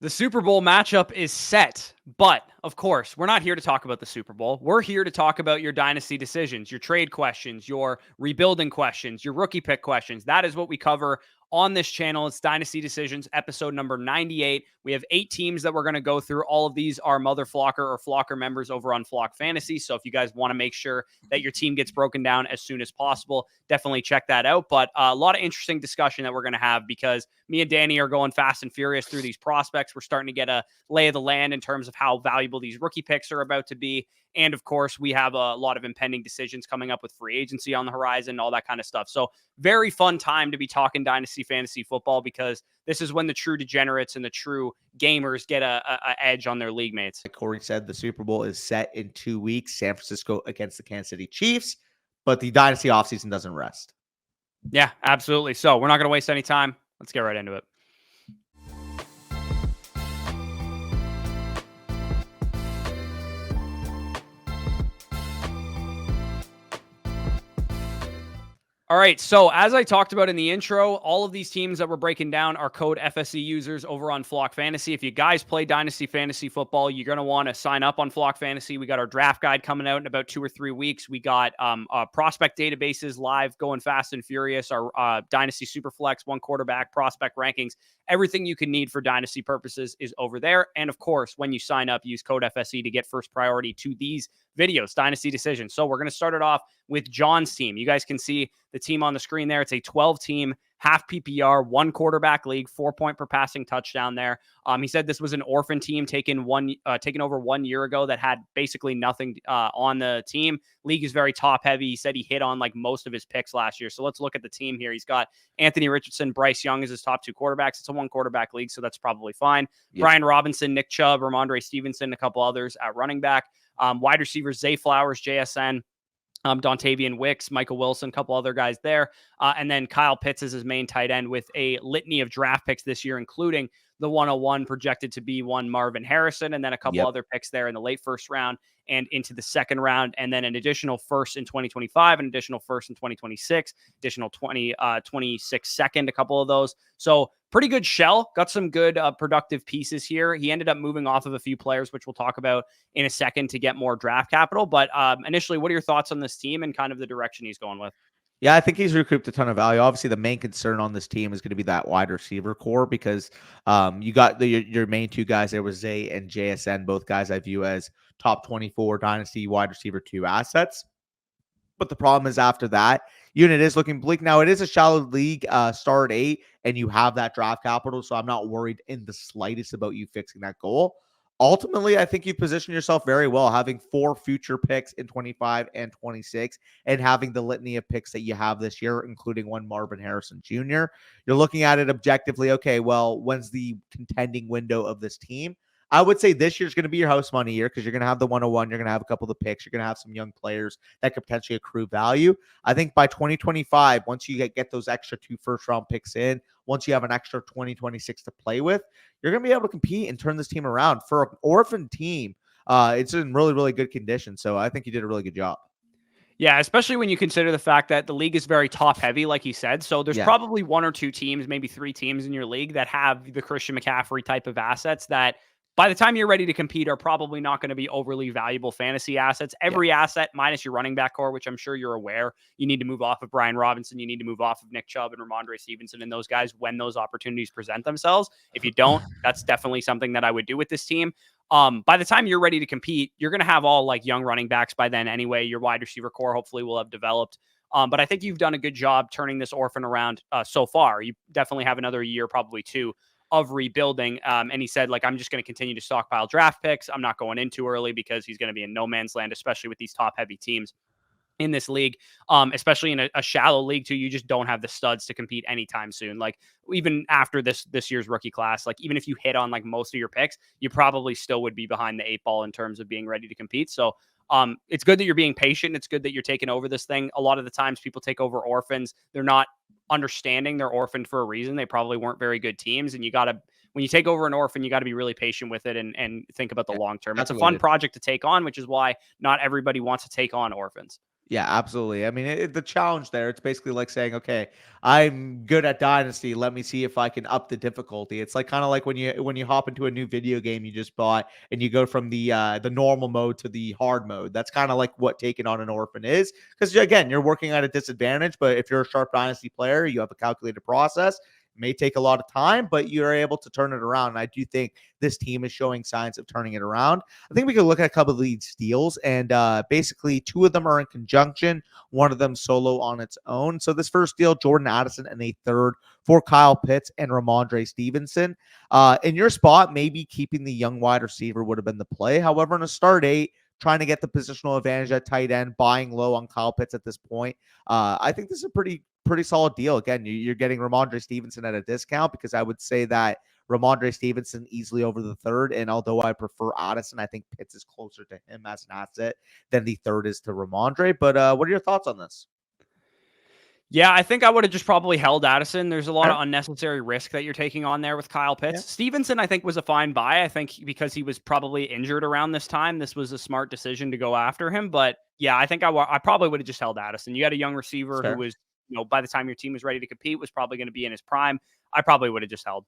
The Super Bowl matchup is set, but of course, we're not here to talk about the Super Bowl. We're here to talk about your dynasty decisions, your trade questions, your rebuilding questions, your rookie pick questions. That is what we cover on this channel. It's Dynasty Decisions, episode number 98. We have 8 teams that we're going to go through. All of these are Mother Flocker or Flocker members over on Flock Fantasy. So if you guys want to make sure that your team gets broken down as soon as possible, definitely check that out. But a lot of interesting discussion that we're going to have because me and Danny are going fast and furious through these prospects. We're starting to get a lay of the land in terms of how valuable these rookie picks are about to be. And of course, we have a lot of impending decisions coming up with free agency on the horizon, all that kind of stuff. So very fun time to be talking Dynasty Fantasy Football because this is when the true degenerates and the true gamers get a edge on their league mates. Like Corey said, the Super Bowl is set in 2 weeks, San Francisco against the Kansas City Chiefs, but the Dynasty offseason doesn't rest. Yeah, absolutely. So we're not going to waste any time. Let's get right into it. All right, so as I talked about in the intro, all of these teams that we're breaking down are code FSC users over on Flock Fantasy. If you guys play Dynasty Fantasy Football, you're going to want to sign up on Flock Fantasy. We got our draft guide coming out in about 2 or 3 weeks. We got prospect databases live going fast and furious, our Dynasty Superflex, one quarterback prospect rankings. Everything you can need for Dynasty purposes is over there. And of course, when you sign up, use code FSC to get first priority to these videos, Dynasty Decisions. So we're going to start it off with John's team. You guys can see the team on the screen there. It's a 12-team, half PPR, 1 quarterback league, 4-point per passing touchdown there. He said this was an orphan team taken over 1 year ago that had basically nothing on the team. League is very top heavy. He said he hit on like most of his picks last year. So let's look at the team here. He's got Anthony Richardson, Bryce Young as his top 2 quarterbacks. It's a 1 quarterback league, so that's probably fine. Yep. Brian Robinson, Nick Chubb, Ramondre Stevenson, a couple others at running back. Wide receivers, Zay Flowers, JSN, Dontavian Wicks, Michael Wilson, a couple other guys there. And then Kyle Pitts is his main tight end with a litany of draft picks this year, including the 101 projected to be one Marvin Harrison, and then a couple other picks there in the late first round and into the second round, and then an additional first in 2025, an additional first in 2026, additional 2026 second, a couple of those. So pretty good shell. Got some good productive pieces here. He ended up moving off of a few players, which we'll talk about in a second to get more draft capital. But initially, what are your thoughts on this team and kind of the direction he's going with? Yeah, I think he's recouped a ton of value. Obviously, the main concern on this team is going to be that wide receiver core because you got your main 2 guys there was Zay and JSN, both guys I view as top 24 Dynasty wide receiver 2 assets. But the problem is after that, unit is looking bleak. Now, it is a shallow league, start 8, and you have that draft capital, so I'm not worried in the slightest about you fixing that goal. Ultimately, I think you position yourself very well, having 4 future picks in 25 and 26, and having the litany of picks that you have this year, including one Marvin Harrison Jr. You're looking at it objectively. Okay, well, when's the contending window of this team? I would say this year's going to be your house money year because you're going to have the 101. You're going to have a couple of the picks. You're going to have some young players that could potentially accrue value. I think by 2025, once you get those extra 2 first-round picks in, once you have an extra 2026 to play with, you're going to be able to compete and turn this team around. For an orphan team, it's in really, really good condition. So I think you did a really good job. Yeah, especially when you consider the fact that the league is very top heavy, like he said. So there's probably 1 or 2 teams, maybe 3 teams in your league that have the Christian McCaffrey type of assets that by the time you're ready to compete are probably not going to be overly valuable fantasy assets. Every asset minus your running back core, which I'm sure you're aware, you need to move off of Brian Robinson. You need to move off of Nick Chubb and Ramondre Stevenson and those guys when those opportunities present themselves. If you don't, that's definitely something that I would do with this team. By the time you're ready to compete, you're going to have all like young running backs by then anyway. Your wide receiver core hopefully will have developed. But I think you've done a good job turning this orphan around so far. You definitely have another year, probably 2, of rebuilding. And he said, like, I'm just going to continue to stockpile draft picks. I'm not going in too early because he's going to be in no man's land, especially with these top heavy teams in this league, especially in a shallow league too. You just don't have the studs to compete anytime soon. Like even after this year's rookie class, like even if you hit on like most of your picks, you probably still would be behind the 8 ball in terms of being ready to compete. So it's good that you're being patient. It's good that you're taking over this thing. A lot of the times people take over orphans. They're not understanding they're orphaned for a reason. They probably weren't very good teams. And when you take over an orphan, you got to be really patient with it and think about the long term. It's a fun project to take on, which is why not everybody wants to take on orphans. Yeah, absolutely. I mean, the challenge there, it's basically like saying, okay, I'm good at Dynasty. Let me see if I can up the difficulty. It's like kind of like when you hop into a new video game you just bought and you go from the normal mode to the hard mode. That's kind of like what taking on an orphan is. Because again, you're working at a disadvantage, but if you're a sharp Dynasty player, you have a calculated process. It may take a lot of time, but you're able to turn it around. And I do think this team is showing signs of turning it around. I think we could look at a couple of these deals, and basically two of them are in conjunction, one of them solo on its own. So this first deal, Jordan Addison and a third for Kyle Pitts and Ramondre Stevenson. In your spot, maybe keeping the young wide receiver would have been the play. However, in a start eight, trying to get the positional advantage at tight end, buying low on Kyle Pitts at this point. I think this is a pretty solid deal. Again, you're getting Ramondre Stevenson at a discount because I would say that Ramondre Stevenson easily over the third. And although I prefer Addison, I think Pitts is closer to him as an asset than the third is to Ramondre. But what are your thoughts on this? Yeah, I think I would have just probably held Addison. There's a lot Okay. of unnecessary risk that you're taking on there with Kyle Yeah. Pitts. Stevenson, I think, was a fine buy. I think because he was probably injured around this time, this was a smart decision to go after him. But yeah, I think I probably would have just held Addison. You had a young It's receiver who fair. was, by the time your team was ready to compete, was probably going to be in his prime. I probably would have just held.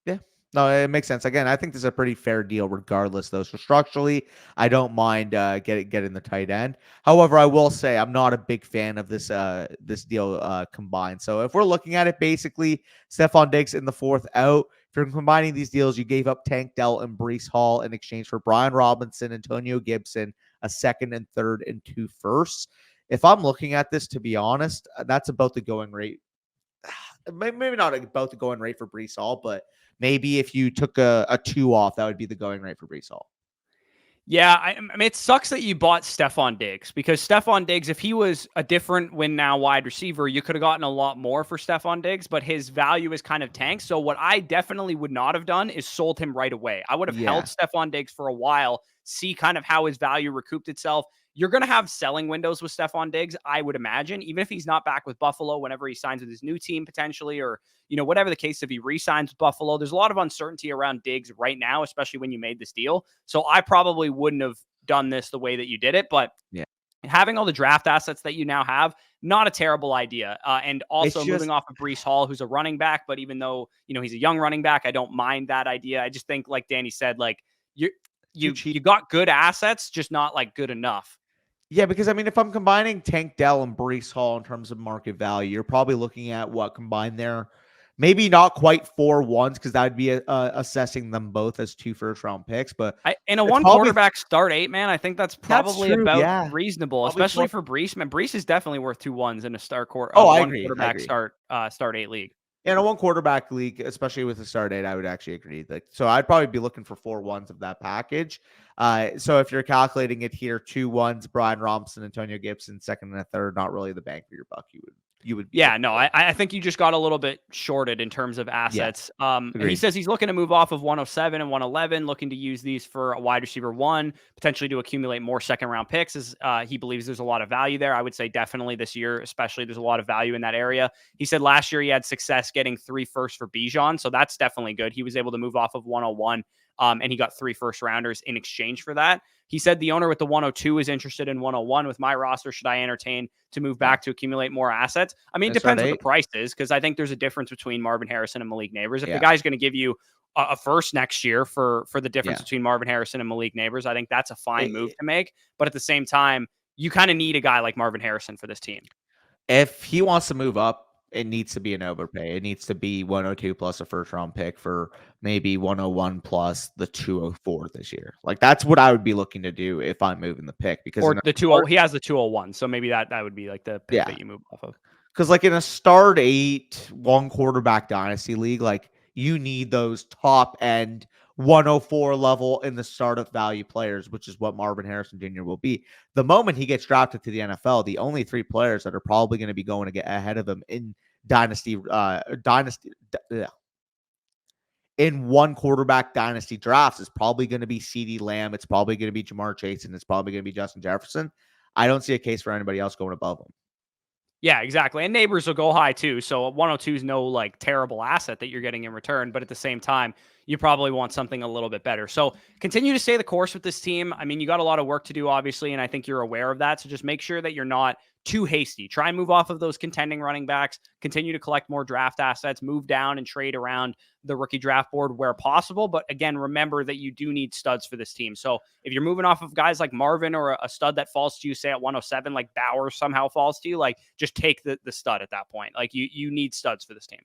Yeah. No, it makes sense. Again, I think this is a pretty fair deal regardless, though. So structurally, I don't mind getting the tight end. However, I will say I'm not a big fan of this deal combined. So if we're looking at it, basically, Stephon Diggs in the fourth out. If you're combining these deals, you gave up Tank Dell and Brees Hall in exchange for Brian Robinson, Antonio Gibson, a second and third, and 2 firsts. If I'm looking at this, to be honest, that's about the going rate. Maybe not about the going rate for Brees Hall, but maybe if you took a 2 off, that would be the going rate for Brees Hall. Yeah, I mean, it sucks that you bought Stephon Diggs because Stephon Diggs, if he was a different win now wide receiver, you could have gotten a lot more for Stephon Diggs, but his value is kind of tanked. So what I definitely would not have done is sold him right away. I would have held Yeah. Stephon Diggs for a while, see kind of how his value recouped itself. You're going to have selling windows with Stephon Diggs, I would imagine, even if he's not back with Buffalo, whenever he signs with his new team potentially, or whatever the case, if he re-signs with Buffalo. There's a lot of uncertainty around Diggs right now, especially when you made this deal. So I probably wouldn't have done this the way that you did it, but Yeah. having all the draft assets that you now have, not a terrible idea. And It's also just moving off of Brees Hall, who's a running back, but even though, he's a young running back, I don't mind that idea. I just think, like Danny said, like you too you cheap. you got good assets, just not like good enough. Yeah, because I mean, if I'm combining Tank Dell and Brees Hall in terms of market value, you're probably looking at what combined there. Maybe not quite 4 ones because that would be assessing them both as 2 first round picks, but In a it's one probably quarterback start eight, man, I think that's that's probably true. about Yeah, reasonable, probably especially 4. for Brees. Man, Brees is definitely worth 2 ones in a Oh, I one agree. I quarterback agree. start eight league. In a 1 quarterback league, especially with the start date, I would actually agree. Like, so I'd probably be looking for 4 ones of that package. So if you're calculating it here, 2 ones, Brian Robinson, Antonio Gibson, second and a third, not really the bang for your buck. You would be Yeah, looking no, for. I think you just got a little bit shorted in terms of Yeah, assets. He agreed. says he's looking to move off of 107 and 111, looking to use these for a wide receiver one, potentially to accumulate more second round picks. As he believes there's a lot of value there. I would say definitely this year, especially there's a lot of value in that area. He said last year he had success getting 3 firsts for Bijan, so that's definitely good. He was able to move off of 101. And he got 3 first rounders in exchange for that. He said the owner with the 102 is interested in 101 with my roster. Should I entertain to move Yeah. back to accumulate more assets? I mean, it Gonna start depends what the 8. price is because I think there's a difference between Marvin Harrison and Malik Neighbors. If the Yeah, guy's going to give you a first next year for the difference yeah. between Marvin Harrison and Malik Neighbors, I think that's a fine move I to make. But at the same time, you kind of need a guy like Marvin Harrison for this team. If he wants to move up, it needs to be an overpay. It needs to be 102 plus a first round pick for maybe 101 plus the 204 this year. Like that's what I would be looking to do if I'm moving the pick because Or in a the 20, he has the 201, so maybe that would be like the pick yeah, that you move off of. because like in a start 8 1 quarterback dynasty league, like you need those top end 104 level in the startup value players, which is what Marvin Harrison Jr. will be. The moment he gets drafted to the NFL, the only 3 players that are probably going to be going to get ahead of him in dynasty in 1 quarterback dynasty drafts is probably going to be CeeDee Lamb. It's probably going to be Jamar Chase, and it's probably going to be Justin Jefferson. I don't see a case for anybody else going above him. Yeah, exactly. And Neighbors will go high too. So 102 is no like terrible asset that you're getting in return, but at the same time, you probably want something a little bit better. So continue to stay the course with this team. I mean, you got a lot of work to do, obviously, and I think you're aware of that. So just make sure that you're not too hasty. Try and move off of those contending running backs, continue to collect more draft assets, move down and trade around the rookie draft board where possible. But again, remember that you do need studs for this team. So if you're moving off of guys like Marvin or a stud that falls to you, say at 107, like Bauer somehow falls to you, like just take the stud at that point. Like you need studs for this team.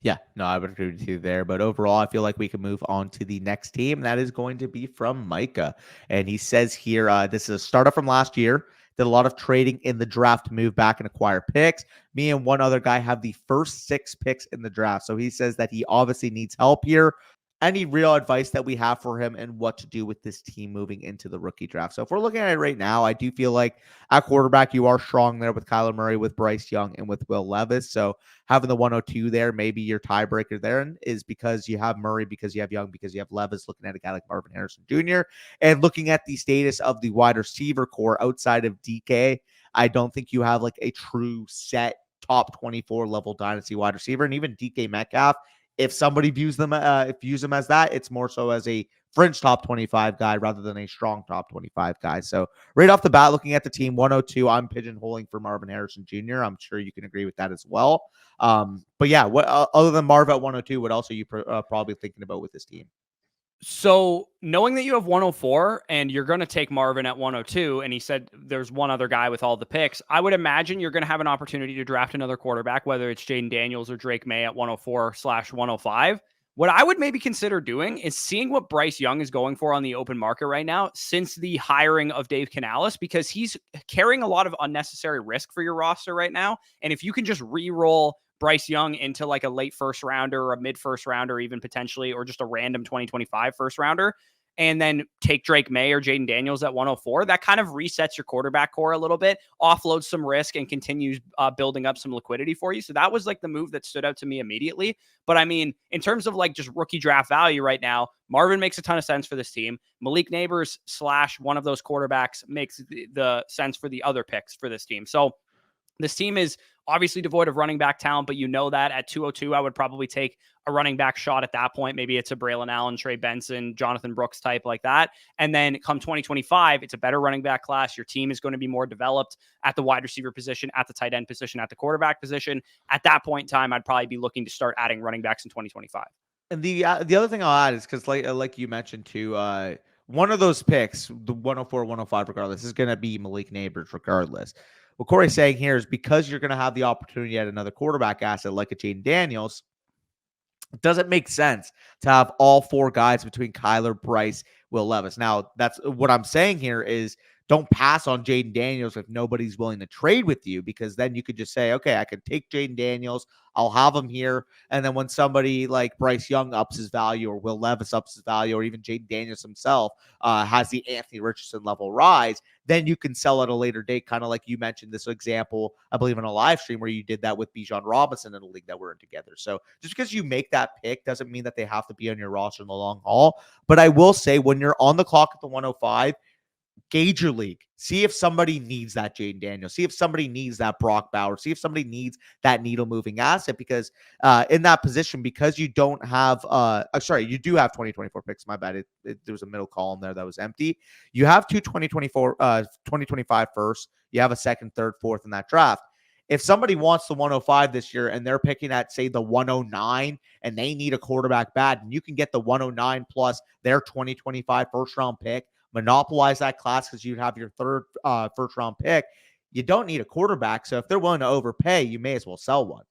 Yeah, no, I would agree with you there. But overall, I feel like we can move on to the next team. That is going to be from Micah. And he says here, this is a startup from last year. Did a lot of trading in the draft to move back and acquire picks. Me and one other guy have the first 6 picks in the draft. So he says that he obviously needs help here. Any real advice that we have for him and what to do with this team moving into the rookie draft. So if we're looking at it right now, I do feel like at quarterback, you are strong there with Kyler Murray, with Bryce Young, and with Will Levis. So having the 102 there, maybe your tiebreaker there is because you have Murray, because you have Young, because you have Levis, looking at a guy like Marvin Harrison Jr. And looking at the status of the wide receiver core outside of DK, I don't think you have like a true set top 24 level dynasty wide receiver. And even DK Metcalf, if somebody views them as that, it's more so as a fringe top 25 guy rather than a strong top 25 guy. So right off the bat, looking at the team 102, I'm pigeonholing for Marvin Harrison Jr. I'm sure you can agree with that as well. But yeah, what other than Marv at 102, what else are you probably thinking about with this team? So knowing that you have 104 and you're going to take Marvin at 102, and he said there's one other guy with all the picks, I would imagine you're going to have an opportunity to draft another quarterback, whether it's Jaden Daniels or Drake May at 104/105. What I would maybe consider doing is seeing what Bryce Young is going for on the open market right now since the hiring of Dave Canales, because he's carrying a lot of unnecessary risk for your roster right now. And if you can just re-roll Bryce Young into like a late first rounder or a mid first rounder, even potentially, or just a random 2025 first rounder, and then take Drake May or Jaden Daniels at 104, that kind of resets your quarterback core a little bit, offloads some risk, and continues building up some liquidity for you. So that was like the move that stood out to me immediately. But I mean, in terms of like just rookie draft value right now, Marvin makes a ton of sense for this team. Malik Neighbors / one of those quarterbacks makes the sense for the other picks for this team. So this team is obviously devoid of running back talent, but you know that at 202, I would probably take a running back shot at that point. Maybe it's a Braylon Allen, Trey Benson, Jonathan Brooks type like that. And then come 2025, it's a better running back class. Your team is going to be more developed at the wide receiver position, at the tight end position, at the quarterback position. At that point in time, I'd probably be looking to start adding running backs in 2025. And the other thing I'll add is because like you mentioned too, one of those picks, the 104, 105, regardless, is going to be Malik Neighbors regardless. What Corey's saying here is because you're going to have the opportunity at another quarterback asset like a Jaden Daniels, it doesn't make sense to have all 4 guys between Kyler, Bryce, Will Levis. Now, that's what I'm saying here is don't pass on Jaden Daniels if nobody's willing to trade with you, because then you could just say, okay, I could take Jaden Daniels, I'll have him here. And then when somebody like Bryce Young ups his value, or Will Levis ups his value, or even Jaden Daniels himself has the Anthony Richardson level rise, then you can sell at a later date, kind of like you mentioned this example, I believe, in a live stream where you did that with Bijan Robinson in a league that we're in together. So just because you make that pick doesn't mean that they have to be on your roster in the long haul. But I will say, when you're on the clock at the 105, gauge your league. See if somebody needs that Jaden Daniels. See if somebody needs that Brock Bowers. See if somebody needs that needle-moving asset, because in that position, because you don't have you do have 2024 picks. My bad. There was a middle column there that was empty. You have 2 2025 first. You have a second, third, fourth in that draft. If somebody wants the 105 this year and they're picking at, say, the 109 and they need a quarterback bad, and you can get the 109 plus their 2025 first-round pick, monopolize that class because you'd have your third first-round pick, you don't need a quarterback. So if they're willing to overpay, you may as well sell one.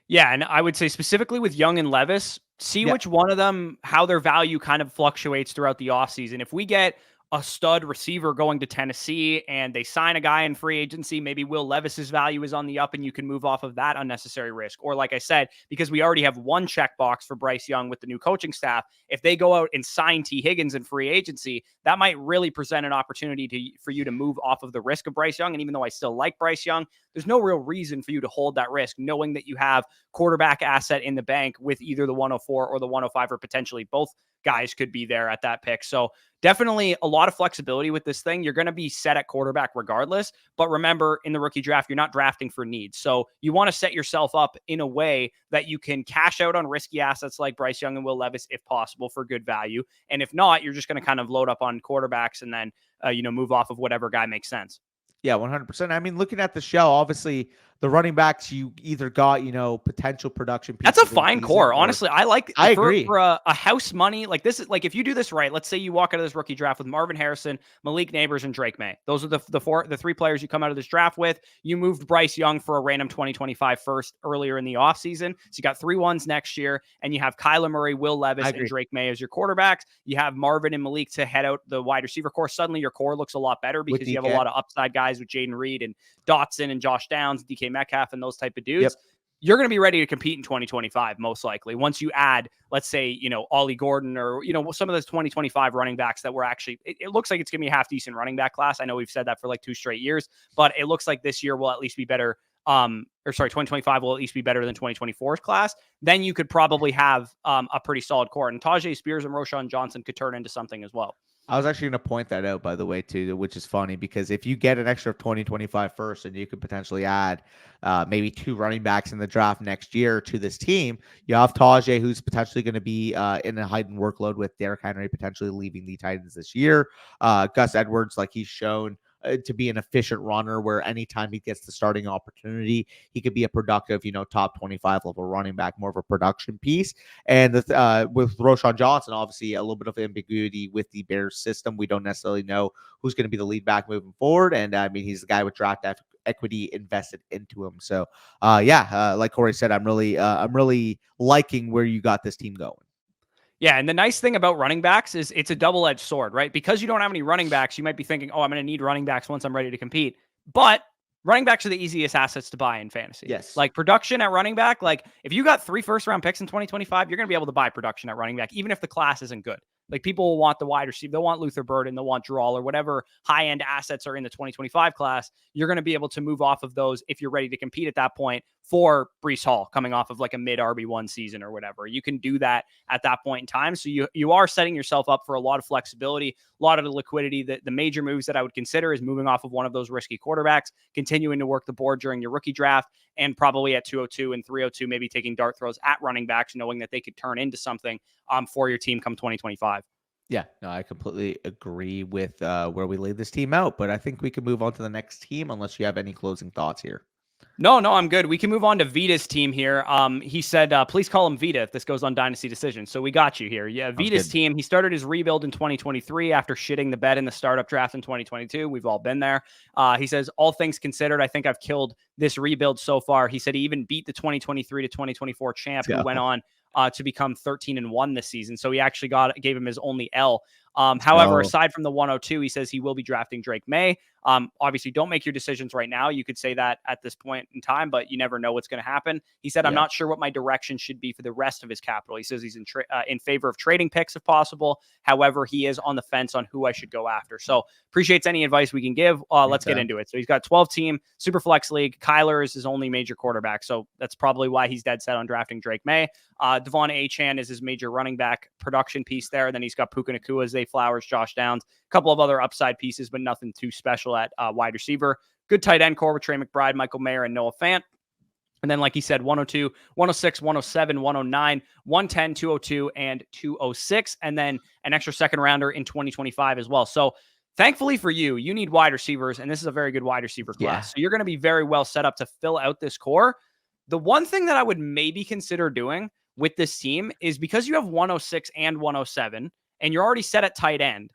Yeah, and I would say specifically with Young and Levis, see which one of them, how their value kind of fluctuates throughout the offseason. If we get a stud receiver going to Tennessee and they sign a guy in free agency, maybe Will Levis's value is on the up and you can move off of that unnecessary risk. Or like I said, because we already have one checkbox for Bryce Young with the new coaching staff, if they go out and sign T. Higgins in free agency, that might really present an opportunity for you to move off of the risk of Bryce Young. And even though I still like Bryce Young, there's no real reason for you to hold that risk, knowing that you have quarterback asset in the bank with either the 104 or the 105, or potentially both guys could be there at that pick. So definitely a lot of flexibility with this thing. You're going to be set at quarterback regardless. But remember, in the rookie draft, you're not drafting for needs. So you want to set yourself up in a way that you can cash out on risky assets like Bryce Young and Will Levis, if possible, for good value. And if not, you're just going to kind of load up on quarterbacks and then, move off of whatever guy makes sense. Yeah, 100%. I mean, looking at the show, obviously the running backs you either got, potential production That's a pieces in fine season core. or Honestly, I like I for agree. a house money. Like this is like if you do this right, let's say you walk out of this rookie draft with Marvin Harrison, Malik Neighbors, and Drake May. Those are the three players you come out of this draft with. You moved Bryce Young for a random 2025 first earlier in the offseason. So you got 3 1s next year, and you have Kyler Murray, Will I Levis, and agree. Drake May as your quarterbacks. You have Marvin and Malik to head out the wide receiver core. Suddenly your core looks a lot better With because you have a DK. lot of upside guys with Jaden Reed and Dotson and Josh Downs, DK Metcalf, and those type of dudes. Yep. You're going to be ready to compete in 2025, most likely. Once you add, let's say, Ollie Gordon or, some of those 2025 running backs that were actually, it looks like it's going to be a half decent running back class. I know we've said that for like 2 straight years, but it looks like this year will at least be better. 2025 will at least be better than 2024's class. Then you could probably have a pretty solid core. And Tajay Spears and Roshan Johnson could turn into something as well. I was actually going to point that out, by the way, too, which is funny because if you get an extra 2025 first and you could potentially add maybe 2 running backs in the draft next year to this team, you have Tajay, who's potentially going to be in a heightened workload with Derrick Henry potentially leaving the Titans this year. Gus Edwards, like he's shown to be an efficient runner where anytime he gets the starting opportunity, he could be a productive, top 25 level running back, more of a production piece. And with Roshan Johnson, obviously a little bit of ambiguity with the Bears system. We don't necessarily know who's going to be the lead back moving forward. And I mean, he's the guy with draft equity invested into him. So like Corey said, I'm really liking where you got this team going. Yeah, and the nice thing about running backs is it's a double-edged sword, right? Because you don't have any running backs, you might be thinking, oh, I'm going to need running backs once I'm ready to compete. But running backs are the easiest assets to buy in fantasy. Yes. Like production at running back, like if you got 3 first-round picks in 2025, you're going to be able to buy production at running back, even if the class isn't good. Like people will want the wide receiver, they'll want Luther Burden, they'll want Drawl or whatever high-end assets are in the 2025 class. You're going to be able to move off of those if you're ready to compete at that point for Breece Hall coming off of like a mid RB1 season or whatever. You can do that at that point in time. So you are setting yourself up for a lot of flexibility, a lot of the liquidity. The major moves that I would consider is moving off of one of those risky quarterbacks, continuing to work the board during your rookie draft, and probably at 202 and 302, maybe taking dart throws at running backs, knowing that they could turn into something for your team come 2025. Yeah, no, I completely agree with where we laid this team out, but I think we can move on to the next team unless you have any closing thoughts here. No, I'm good. We can move on to Vida's team here. He said, please call him Vida if this goes on Dynasty Decisions. So we got you here. Yeah, Vida's team. He started his rebuild in 2023 after shitting the bed in the startup draft in 2022. We've all been there. He says, all things considered, I think I've killed this rebuild so far. He said he even beat the 2023 to 2024 champ who went on to become 13-1 this season. So he actually gave him his only L. However, aside from the 102, he says he will be drafting Drake May. Obviously, don't make your decisions right now. You could say that at this point in time, but you never know what's going to happen. He said, I'm not sure what my direction should be for the rest of his capital. He says he's in favor of trading picks if possible. However, he is on the fence on who I should go after. So appreciates any advice we can give. Let's get into it. So he's got 12-team super flex league. Kyler is his only major quarterback. So that's probably why he's dead set on drafting Drake May. Devon Achane is his major running back production piece there. Then he's got Puka Nacua, Zay Flowers, Josh Downs, a couple of other upside pieces, but nothing too special at wide receiver. Good tight end core with Trey McBride, Michael Mayer, and Noah Fant. And then, like he said, 102, 106, 107, 109, 110, 202, and 206. And then an extra second rounder in 2025 as well. So thankfully for you, you need wide receivers, and this is a very good wide receiver class. So you're going to be very well set up to fill out this core. The one thing that I would maybe consider doing with this team is because you have 106 and 107, and you're already set at tight end,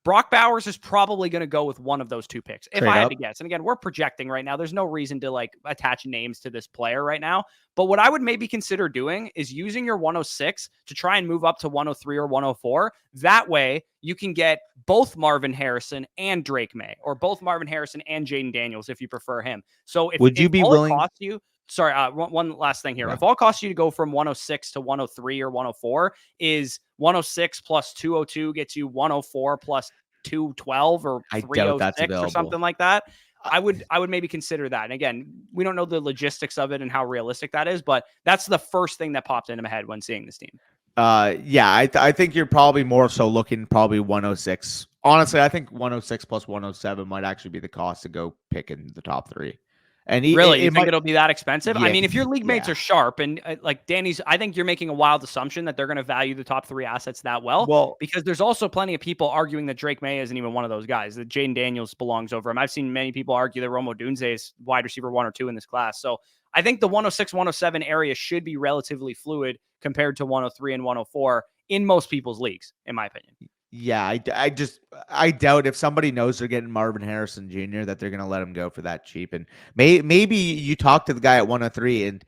Brock Bowers is probably going to go with one of those 2 picks, if I had to guess. And again, we're projecting right now. There's no reason to like attach names to this player right now. But what I would maybe consider doing is using your 106 to try and move up to 103 or 104. That way, you can get both Marvin Harrison and Drake May, or both Marvin Harrison and Jaden Daniels if you prefer him. So if would you be willing? It costs you, sorry, one last thing here. Yeah. If all costs you to go from 106 to 103 or 104 is 106 plus 202 gets you 104 plus 212 or 306 or something like that, I would maybe consider that. And again, we don't know the logistics of it and how realistic that is, but that's the first thing that popped into my head when seeing this team. I think you're probably more so looking probably 106. Honestly, I think 106 plus 107 might actually be the cost to go pick in the top 3. And Really? You it think might, it'll be that expensive? I yeah, mean, if your league mates yeah. are sharp and like Danny's, I think you're making a wild assumption that they're going to value the top 3 assets that well, Well, because there's also plenty of people arguing that Drake May isn't even one of those guys, that Jaden Daniels belongs over him. I've seen many people argue that Romo Dunze is wide receiver 1 or 2 in this class. So I think the 106, 107 area should be relatively fluid compared to 103 and 104 in most people's leagues, in my opinion. yeah, I doubt if somebody knows they're getting Marvin Harrison Jr. that they're gonna let him go for that cheap. And maybe you talk to the guy at 103 and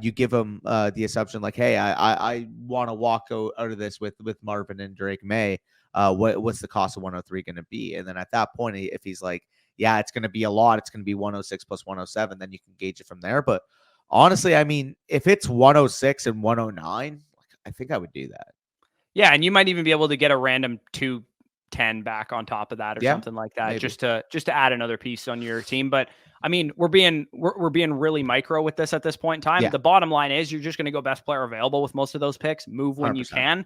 you give him the assumption like, hey, I want to walk out of this with Marvin and Drake May. What's the cost of 103 going to be? And then at that point, if he's like, yeah, it's going to be a lot, it's going to be 106 plus 107, then you can gauge it from there. But honestly, I mean, if it's 106 and 109, I think I would do that. Yeah, and you might even be able to get a random 210 back on top of that or Yeah, something like that, maybe. just to add another piece on your team. But I mean, we're being really micro with this at this point in time. Yeah, The bottom line is you're just going to go best player available with most of those picks. Move when you 100%.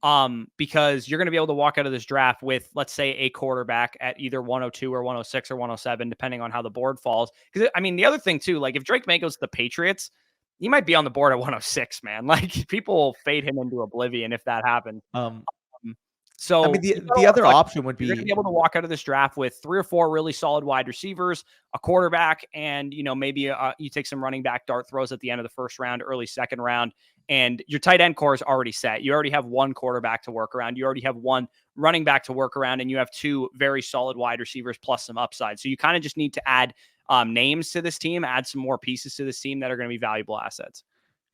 can, because you're going to be able to walk out of this draft with, let's say, a quarterback at either 102 or 106 or 107, depending on how the board falls. Because I mean, the other thing too, like if Drake May goes to the Patriots, he might be on the board at 106, man. Like people will fade him into oblivion if that happens. Um, Um, I mean, so you've got a the lot of other flex. option would You're going to be, be able to walk out of this draft with 3 or 4 really solid wide receivers, a quarterback, and maybe you take some running back dart throws at the end of the first round, early second round, and your tight end core is already set. You already have 1 quarterback to work around. You already have 1 running back to work around, and you have 2 very solid wide receivers plus some upside. So you kind of just need to add names to this team, add some more pieces to this team that are going to be valuable assets.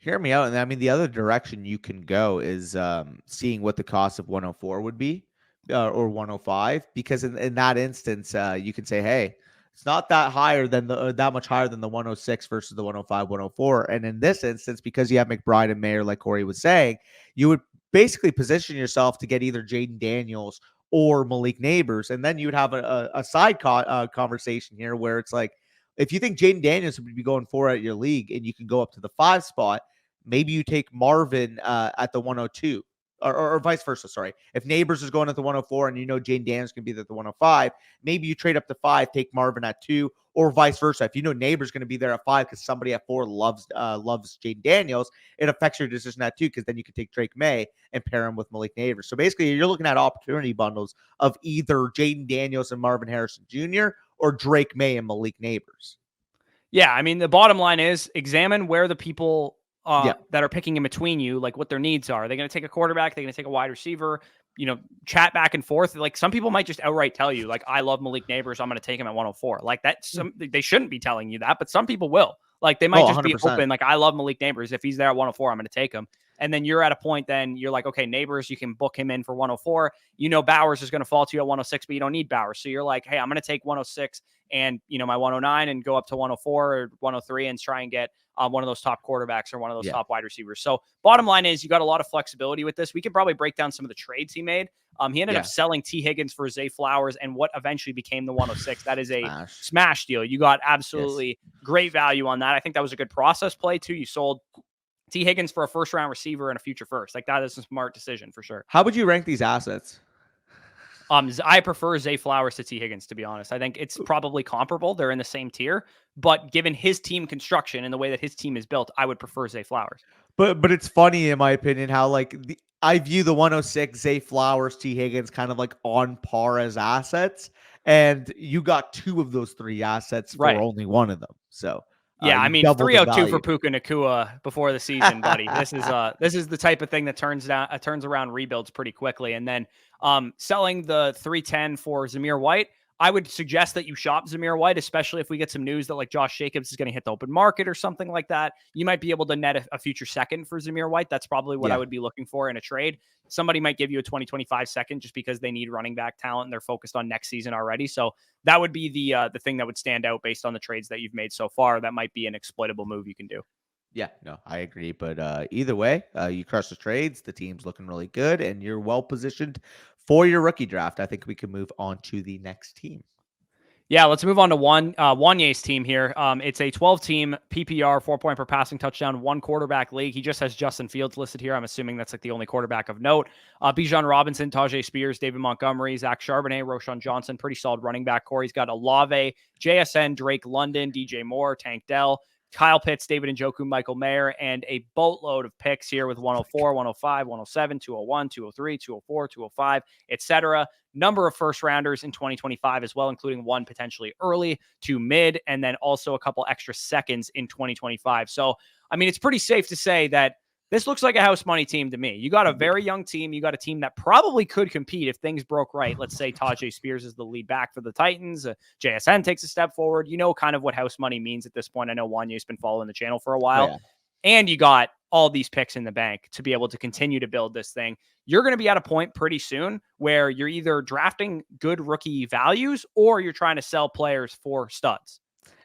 hear me out. And I mean, the other direction you can go is seeing what the cost of 104 would be or 105, because in that instance, you can say, hey, it's not that higher than that much higher than the 106 versus the 105, 104. And in this instance, because you have McBride and Mayer, like Corey was saying, you would basically position yourself to get either Jaden Daniels or Malik Neighbors. And then you would have a side conversation here where it's like, if you think Jaden Daniels would be going 4 at your league and you can go up to the 5 spot, maybe you take Marvin at the 102 or vice versa. Sorry. If Neighbors is going at the 104 and Jane Daniels can be at the 105, maybe you trade up to 5, take Marvin at 2, or vice versa. If Neighbors going to be there at 5 because somebody at 4 loves Jane Daniels, it affects your decision at 2 because then you can take Drake May and pair him with Malik Neighbors. So basically, you're looking at opportunity bundles of either Jaden Daniels and Marvin Harrison Jr. or Drake May and Malik Neighbors. Yeah, I mean, the bottom line is examine where the people Yeah. that are picking in between you, like what their needs are. Are they going to take a quarterback? Are they going to take a wide receiver? Chat back and forth. Like some people might just outright tell you, like, I love Malik Neighbors, I'm going to take him at 104. Like they shouldn't be telling you that, but some people will. Like they might just be 100%. open. Like, I love Malik Neighbors. If he's there at 104, I'm going to take him. And then you're at a point, then you're like, okay, Neighbors, you can book him in for 104. Bowers is going to fall to you at 106, but you don't need Bowers. So you're like, hey, I'm going to take 106 and my 109 and go up to 104 or 103 and try and get one of those top quarterbacks or one of those top wide receivers. So bottom line is you got a lot of flexibility with this. We could probably break down some of the trades he made. He ended up selling T. Higgins for Zay Flowers and what eventually became the 106. That is a smash deal. You got absolutely great value on that. I think that was a good process play too. You sold T. Higgins for a first round receiver and a future first. Like that is a smart decision for sure. How would you rank these assets? I prefer Zay Flowers to T. Higgins, to be honest. I think it's probably comparable. They're in the same tier, but given his team construction and the way that his team is built, I would prefer Zay Flowers. But it's funny, in my opinion, how like I view the 106 Zay Flowers, T. Higgins kind of like on par as assets, and you got 2 of those 3 assets for only one of them. So yeah, I mean 302 for Puka Nacua before the season, buddy. This is the type of thing that turns around rebuilds pretty quickly. And then selling the 310 for Zamir White, I would suggest that you shop Zamir White, especially if we get some news that like Josh Jacobs is going to hit the open market or something like that. You might be able to net a future second for Zamir White. That's probably what I would be looking for in a trade. Somebody might give you a 2025 second just because they need running back talent and they're focused on next season already. So that would be the thing that would stand out based on the trades that you've made so far. That might be an exploitable move you can do. Yeah, no, I agree. But either way, you crush the trades. The team's looking really good, and you're well positioned for your rookie draft. I think we can move on to the next team. Yeah, let's move on to Juanye's team here. It's a 12-team PPR, 4-point per passing touchdown, 1 quarterback league. He just has Justin Fields listed here. I'm assuming that's like the only quarterback of note. Bijan Robinson, Tajay Spears, David Montgomery, Zach Charbonnet, Roshan Johnson, pretty solid running back core. He's got Olave, JSN, Drake London, DJ Moore, Tank Dell, Kyle Pitts, David Njoku, Michael Mayer, and a boatload of picks here with 104, 105, 107, 201, 203, 204, 205, etc. Number of first rounders in 2025 as well, including one potentially early to mid, and then also a couple extra seconds in 2025. So, I mean, it's pretty safe to say that this looks like a house money team to me. You got a very young team. You got a team that probably could compete if things broke right. Let's say Tajay Spears is the lead back for the Titans. JSN takes a step forward. You know kind of what house money means at this point. I know Wanye's been following the channel for a while. Yeah. And you got all these picks in the bank to be able to continue to build this thing. You're going to be at a point pretty soon where you're either drafting good rookie values or you're trying to sell players for studs.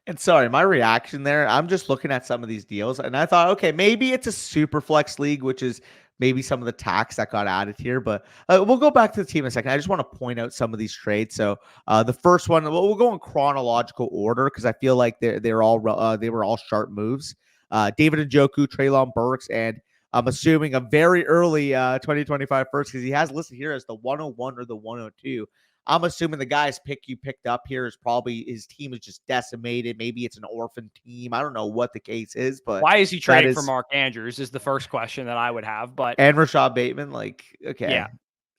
And sorry, my reaction there, I'm just looking at some of these deals and I thought, okay, maybe it's a super flex league, which is maybe some of the tax that got added here, but we'll go back to the team in a second. I just want to point out some of these trades. So the first one, we'll go in chronological order because I feel like they were all sharp moves. David Njoku, Treylon Burks, and I'm assuming a very early 2025 first because he has listed here as the 101 or the 102. I'm assuming the guy's pick you picked up here is probably his team is just decimated. Maybe it's an orphan team. I don't know what the case is, but why is he trading for Mark Andrews is the first question that I would have. But and Rashad Bateman, like, okay. Yeah.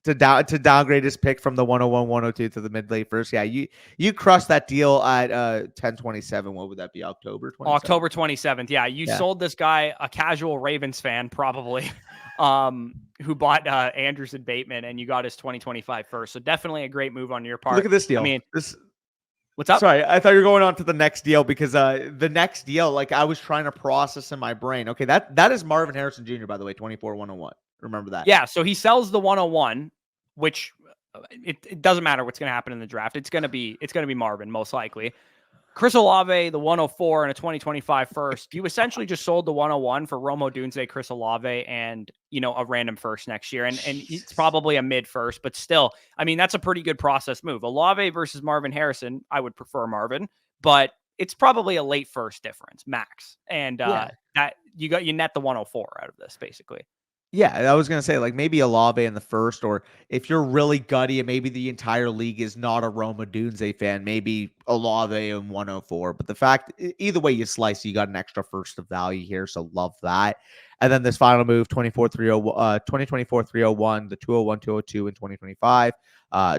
To downgrade his pick from the 101, 102 to the mid-late first. Yeah, you crushed that deal at 10/27. What would that be? October 27th? October 27th. Yeah, you sold this guy, a casual Ravens fan probably, who bought Andrews and Bateman, and you got his 2025 first. So definitely a great move on your part. Look at this deal. I mean, this. What's up? Sorry, I thought you were going on to the next deal because the next deal, like I was trying to process in my brain. Okay, that is Marvin Harrison Jr., by the way, 24-101. Remember that. Yeah, so he sells the 101, which it doesn't matter what's going to happen in the draft. It's going to be Marvin most likely. Chris Olave, the 104 and a 2025 first. You essentially just sold the 101 for Rome Odunze, Chris Olave, and a random first next year. And it's probably a mid first, but still, I mean, that's a pretty good process move. Olave versus Marvin Harrison, I would prefer Marvin, but it's probably a late first difference max. And that you net the 104 out of this basically. Yeah, I was going to say, like, maybe Olave in the first, or if you're really gutty and maybe the entire league is not a Rome Odunze fan, maybe Olave in 104. But the fact, either way you slice, you got an extra first of value here, so love that. And then this final move, 2024-301, the 201, 202 in 2025,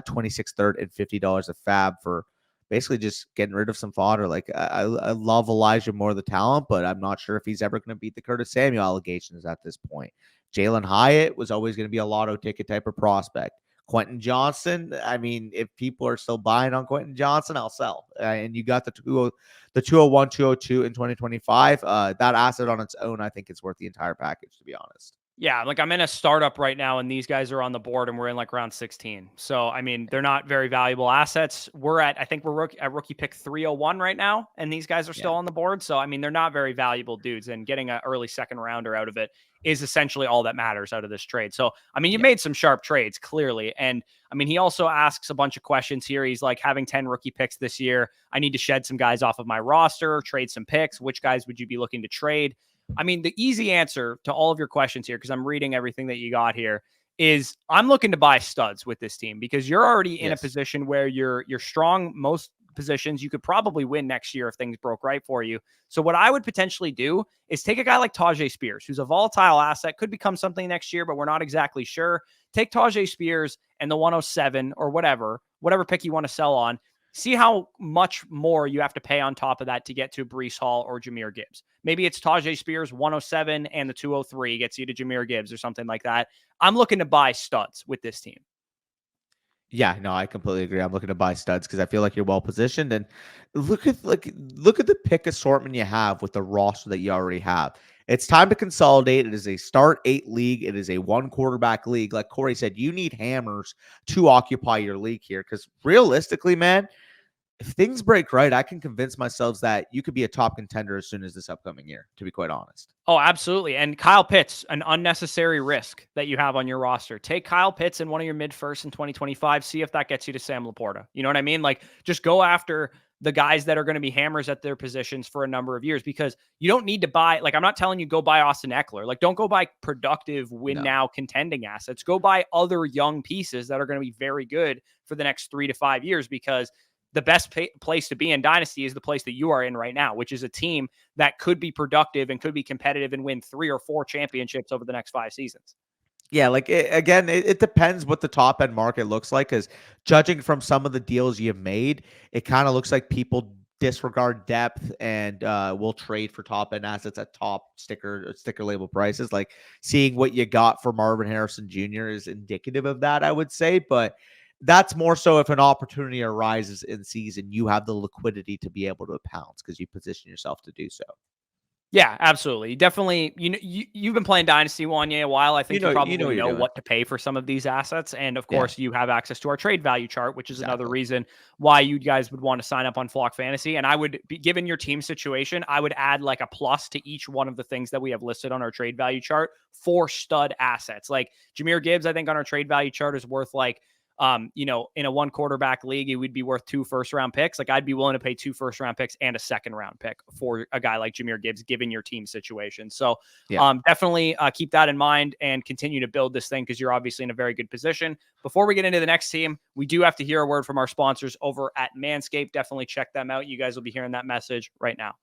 26 third and $50 of fab for basically just getting rid of some fodder. Like, I love Elijah Moore, the talent, but I'm not sure if he's ever going to beat the Curtis Samuel allegations at this point. Jalen Hyatt was always going to be a lotto ticket type of prospect. Quentin Johnson, I mean, if people are still buying on Quentin Johnson, I'll sell. And you got the 201, 202 in 2025. That asset on its own, I think it's worth the entire package, to be honest. Yeah, like I'm in a startup right now and these guys are on the board and we're in like round 16. So, I mean, they're not very valuable assets. I think we're at rookie pick 301 right now and these guys are still on the board. So, I mean, they're not very valuable dudes and getting an early second rounder out of it is essentially all that matters out of this trade. So, I mean, you made some sharp trades clearly. And I mean, he also asks a bunch of questions here. He's like, having 10 rookie picks this year, I need to shed some guys off of my roster, trade some picks. Which guys would you be looking to trade? I mean, the easy answer to all of your questions here, because I'm reading everything that you got here, is I'm looking to buy studs with this team because you're already in a position where you're strong most positions. You could probably win next year if things broke right for you. So what I would potentially do is take a guy like Tajay Spears, who's a volatile asset, could become something next year, but we're not exactly sure. Take Tajay Spears and the 107 or whatever pick you want to sell on. See how much more you have to pay on top of that to get to Breece Hall or Jahmyr Gibbs. Maybe it's Tajay Spears 107 and the 203 gets you to Jahmyr Gibbs or something like that. I'm looking to buy studs with this team. Yeah, no, I completely agree. I'm looking to buy studs because I feel like you're well positioned. And look at the pick assortment you have with the roster that you already have. It's time to consolidate. It is a start 8 league. It is a 1 quarterback league. Like Corey said, you need hammers to occupy your league here because realistically, man, if things break right, I can convince myself that you could be a top contender as soon as this upcoming year, to be quite honest. Oh, absolutely. And Kyle Pitts, an unnecessary risk that you have on your roster. Take Kyle Pitts in one of your mid first in 2025. See if that gets you to Sam Laporta. You know what I mean? Like, just go after the guys that are going to be hammers at their positions for a number of years, because you don't need to buy, like, I'm not telling you go buy Austin Eckler. Like, don't go buy productive win now contending assets. Go buy other young pieces that are going to be very good for the next 3 to 5 years, because the best place to be in Dynasty is the place that you are in right now, which is a team that could be productive and could be competitive and win 3 or 4 championships over the next 5 seasons. Yeah, like it depends what the top end market looks like, because judging from some of the deals you've made, it kind of looks like people disregard depth and will trade for top end assets at top sticker label prices. Like, seeing what you got for Marvin Harrison Jr. is indicative of that, I would say. But that's more so if an opportunity arises in season, you have the liquidity to be able to pounce because you position yourself to do so. Yeah, absolutely. Definitely. You've been playing Dynasty Juanye a while. I think you probably know what to pay for some of these assets. And of course, you have access to our trade value chart, which is another reason why you guys would want to sign up on Flock Fantasy. And I would be, given your team situation, I would add like a plus to each one of the things that we have listed on our trade value chart for stud assets. Like Jahmyr Gibbs, I think on our trade value chart is worth like, in a 1 quarterback league, it would be worth 2 first-round picks. Like, I'd be willing to pay 2 first-round picks and a second-round pick for a guy like Jahmyr Gibbs, given your team situation. So definitely keep that in mind and continue to build this thing, because you're obviously in a very good position. Before we get into the next team, we do have to hear a word from our sponsors over at Manscaped. Definitely check them out. You guys will be hearing that message right now.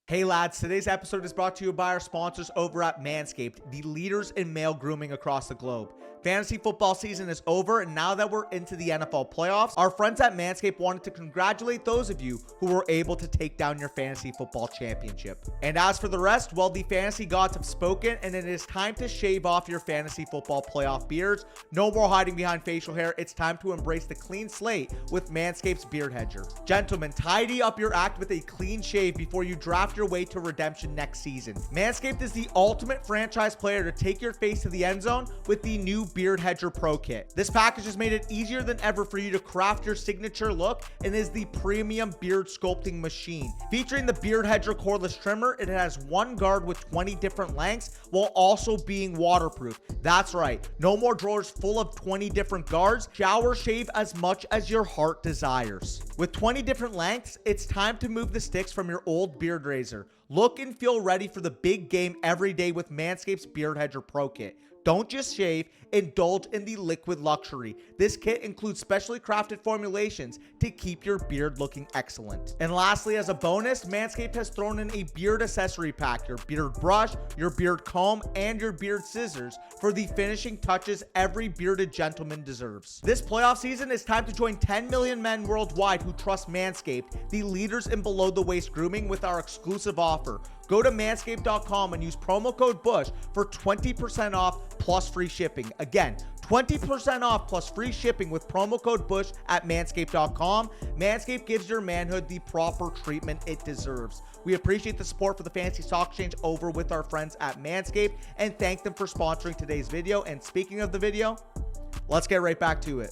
Hey lads, today's episode is brought to you by our sponsors over at Manscaped, the leaders in male grooming across the globe. Fantasy football season is over, and now that we're into the NFL playoffs, our friends at Manscaped wanted to congratulate those of you who were able to take down your fantasy football championship. And as for the rest, well, the fantasy gods have spoken, and it is time to shave off your fantasy football playoff beards. No more hiding behind facial hair. It's time to embrace the clean slate with Manscaped's Beard Hedger. Gentlemen, tidy up your act with a clean shave before you draft your way to redemption next season. Manscaped is the ultimate franchise player to take your face to the end zone with the new Beard Hedger Pro Kit. This package has made it easier than ever for you to craft your signature look and is the premium beard sculpting machine. Featuring the Beard Hedger cordless trimmer, it has one guard with 20 different lengths while also being waterproof. That's right, no more drawers full of 20 different guards. Shower shave as much as your heart desires. With 20 different lengths, it's time to move the sticks from your old beard razor. Look and feel ready for the big game every day with Manscaped's Beard Hedger Pro Kit. Don't just shave, indulge in the liquid luxury. This kit includes specially crafted formulations to keep your beard looking excellent. And lastly, as a bonus, Manscaped has thrown in a beard accessory pack, your beard brush, your beard comb, and your beard scissors for the finishing touches every bearded gentleman deserves. This playoff season, it's time to join 10 million men worldwide who trust Manscaped, the leaders in below the waist grooming, with our exclusive offer. Go to manscaped.com and use promo code BUSH for 20% off plus free shipping. Again, 20% off plus free shipping with promo code BUSH at manscaped.com. Manscaped gives your manhood the proper treatment it deserves. We appreciate the support for the Fantasy Stock Exchange over with our friends at Manscaped and thank them for sponsoring today's video. And speaking of the video, let's get right back to it.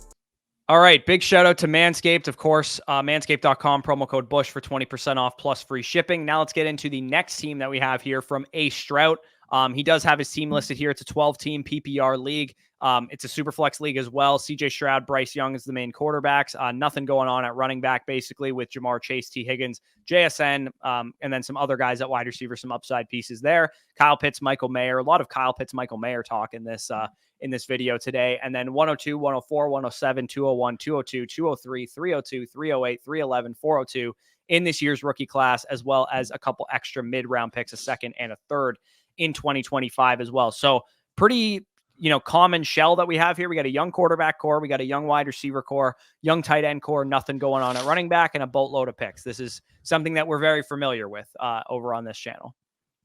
All right. Big shout out to Manscaped, of course, manscaped.com, promo code BUSH for 20% off plus free shipping. Now let's get into the next team that we have here from Astrout. He does have his team listed here. It's a 12-team PPR league. It's a super flex league as well. CJ Stroud, Bryce Young is the main quarterbacks. Nothing going on at running back, basically, with Jamar Chase, T. Higgins, JSN, and then some other guys at wide receiver, some upside pieces there. Kyle Pitts, Michael Mayer. A lot of Kyle Pitts, Michael Mayer talk in this video today. And then 102, 104, 107, 201, 202, 203, 302, 308, 311, 402 in this year's rookie class, as well as a couple extra mid-round picks, a second and a third in 2025 as well. So pretty, common shell that we have here. We got a young quarterback core. We got a young wide receiver core, young tight end core, nothing going on at running back, and a boatload of picks. This is something that we're very familiar with over on this channel.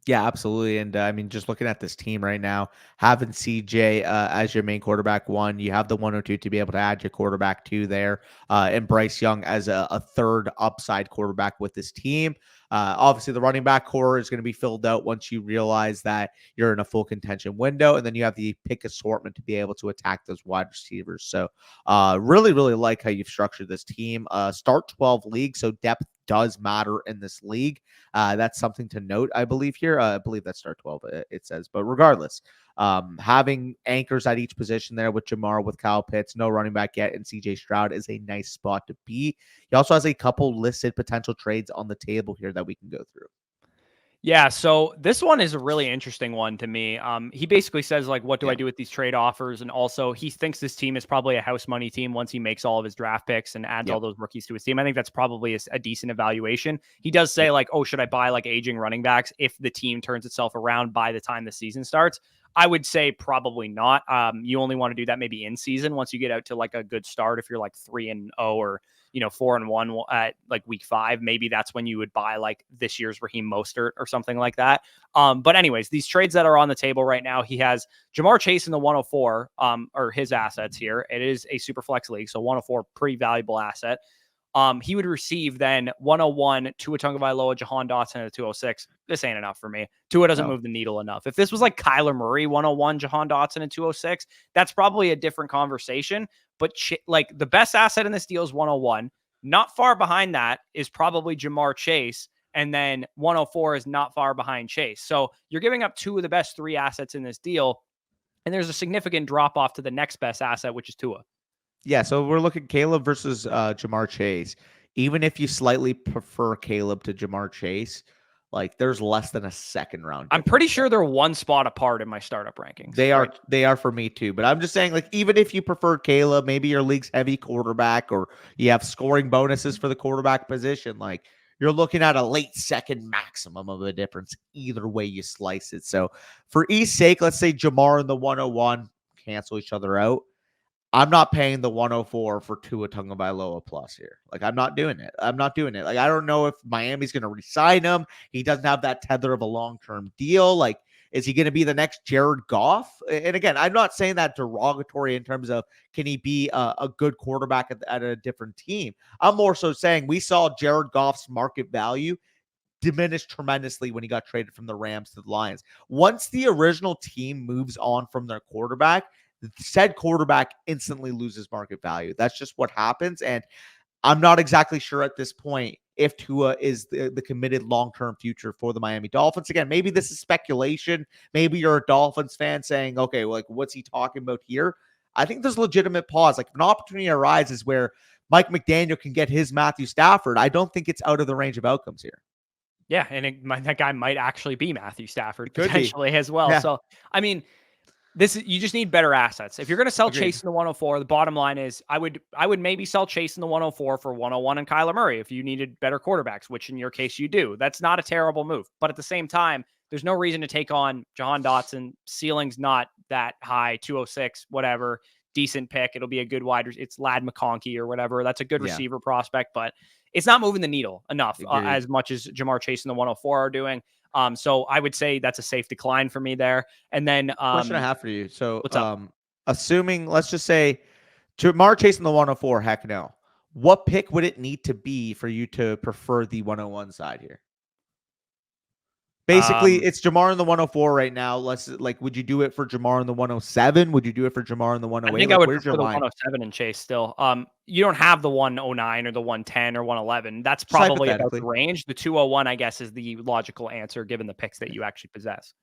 Yeah, absolutely. And I mean, just looking at this team right now, having CJ as your main quarterback one, you have the 102 to be able to add your quarterback two there, and Bryce Young as a third upside quarterback with this team. Obviously, the running back core is going to be filled out once you realize that you're in a full contention window, and then you have the pick assortment to be able to attack those wide receivers. So, really, really like how you've structured this team. Start 12 league, so depth does matter in this league. That's something to note, I believe here. I believe that's start 12, it says. But regardless, having anchors at each position there with Jamar, with Kyle Pitts, no running back yet, and CJ Stroud is a nice spot to be. He also has a couple listed potential trades on the table here that we can go through. Yeah, so this one is a really interesting one to me. He basically says, like, what do I Yeah. do with these trade offers? And also, he thinks this team is probably a house money team once he makes all of his draft picks and adds all Yep. those rookies to his team. I think that's probably a decent evaluation. He does Yep. say, like, oh, should I buy like aging running backs if the team turns itself around by the time the season starts? I would say probably not. You only want to do that maybe in season once you get out to like a good start. If you're like 3-0 or 4-1 at like week 5, maybe that's when you would buy like this year's Raheem Mostert or something like that. But anyways, these trades that are on the table right now, he has Jamar Chase in the 104, or his assets here. It is a super flex league, so 104, pretty valuable asset. He would receive then 101 Tua Tagovailoa, Jahan Dotson at 206. This ain't enough for me. Tua doesn't No. move the needle enough. If this was like Kyler Murray 101, Jahan Dotson at 206, that's probably a different conversation. But like the best asset in this deal is 101. Not far behind that is probably Jamar Chase. And then 104 is not far behind Chase. So you're giving up two of the best three assets in this deal. And there's a significant drop off to the next best asset, which is Tua. Yeah, so we're looking Caleb versus Jamar Chase. Even if you slightly prefer Caleb to Jamar Chase, like there's less than a second round I'm pretty difference there. sure they're one spot apart in my startup rankings. They Right. are they are for me too, but I'm just saying, like, even if you prefer Caleb, maybe your league's heavy quarterback, or you have scoring bonuses for the quarterback position, like you're looking at a late second maximum of a difference either way you slice it. So for East's sake, let's say Jamar and the 101 cancel each other out. I'm not paying the 104 for Tua Tagovailoa plus here. Like, I'm not doing it. I'm not doing it. Like, I don't know if Miami's going to re-sign him. He doesn't have that tether of a long-term deal. Like, is he going to be the next Jared Goff? And again, I'm not saying that derogatory in terms of can he be a good quarterback at a different team. I'm more so saying we saw Jared Goff's market value diminished tremendously when he got traded from the Rams to the Lions. Once the original team moves on from their quarterback, said quarterback instantly loses market value. That's just what happens. And I'm not exactly sure at this point if Tua is the committed long-term future for the Miami Dolphins. Again, maybe this is speculation. Maybe you're a Dolphins fan saying, okay, well, like, what's he talking about here? I think there's legitimate pause. Like, if an opportunity arises where Mike McDaniel can get his Matthew Stafford, I don't think it's out of the range of outcomes here. Yeah, and that guy might actually be Matthew Stafford It could be. potentially as well. Yeah. So, I mean, you just need better assets. If you're going to sell Agreed. Chase in the 104, the bottom line is I would maybe sell Chase in the 104 for 101 and Kyler Murray if you needed better quarterbacks, which in your case you do. That's not a terrible move. But at the same time, there's no reason to take on Jahan Dotson. Ceiling's not that high, 206, whatever. Decent pick. It'll be a good it's Lad McConkey or whatever. That's a good Yeah. receiver prospect, but it's not moving the needle enough as much as Jamar Chase and the 104 are doing. So I would say that's a safe decline for me there. And then Question I have for you. So, what's up? assuming, let's just say, Jamar chasing the 104, heck no. What pick would it need to be for you to prefer the 101 side here? Basically, Um, it's Jamar in the 104 right now. Would you do it for Jamar in the 107? Would you do it for Jamar in the I 108? think I Like, would where's your prefer the line? 107 and Chase still. You don't have the 109 or the 110 or 111. That's Just probably about hypothetically. the range. The 201, I guess, is the logical answer given the picks that you actually possess.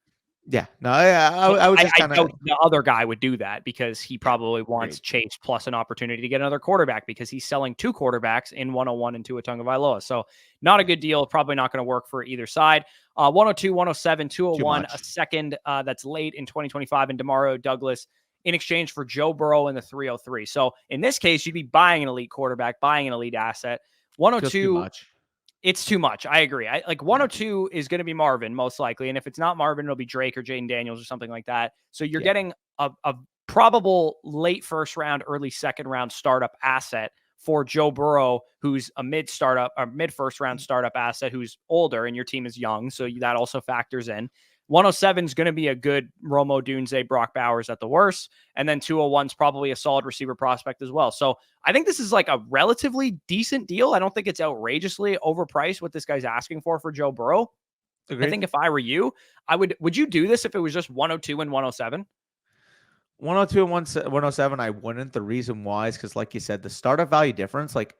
Yeah. No, I would just I kind of doubt the other guy would do that because he probably wants agreed. Chase plus an opportunity to get another quarterback because he's selling two quarterbacks in 101 and Tua Tagovailoa. So not a good deal. Probably not going to work for either side. 102, 107, Too 201, a much. second that's late in 2025, and Demario Douglas in exchange for Joe Burrow in the 303. So in this case, you'd be buying an elite quarterback, buying an elite asset. Feels too 102, much. it's too much. I agree. Like Yeah. 102 is going to be Marvin most likely, and if it's not Marvin, it'll be Drake or Jaden Daniels or something like that. So you're Yeah. getting a probable late first round, early second round startup asset for Joe Burrow, who's a mid first round startup asset who's older and your team is young. So that also factors in. 107 is going to be a good Romo Dunze, Brock Bowers at the worst. And then 201 is probably a solid receiver prospect as well. So I think this is like a relatively decent deal. I don't think it's outrageously overpriced what this guy's asking for Joe Burrow. Agreed. I think if I were you, would you do this if it was just 102 and 107? 102 and 107, I wouldn't. The reason why is because, like you said, the startup value difference, like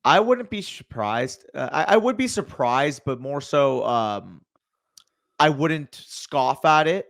I wouldn't be surprised. I would be surprised, but more so, I wouldn't scoff at it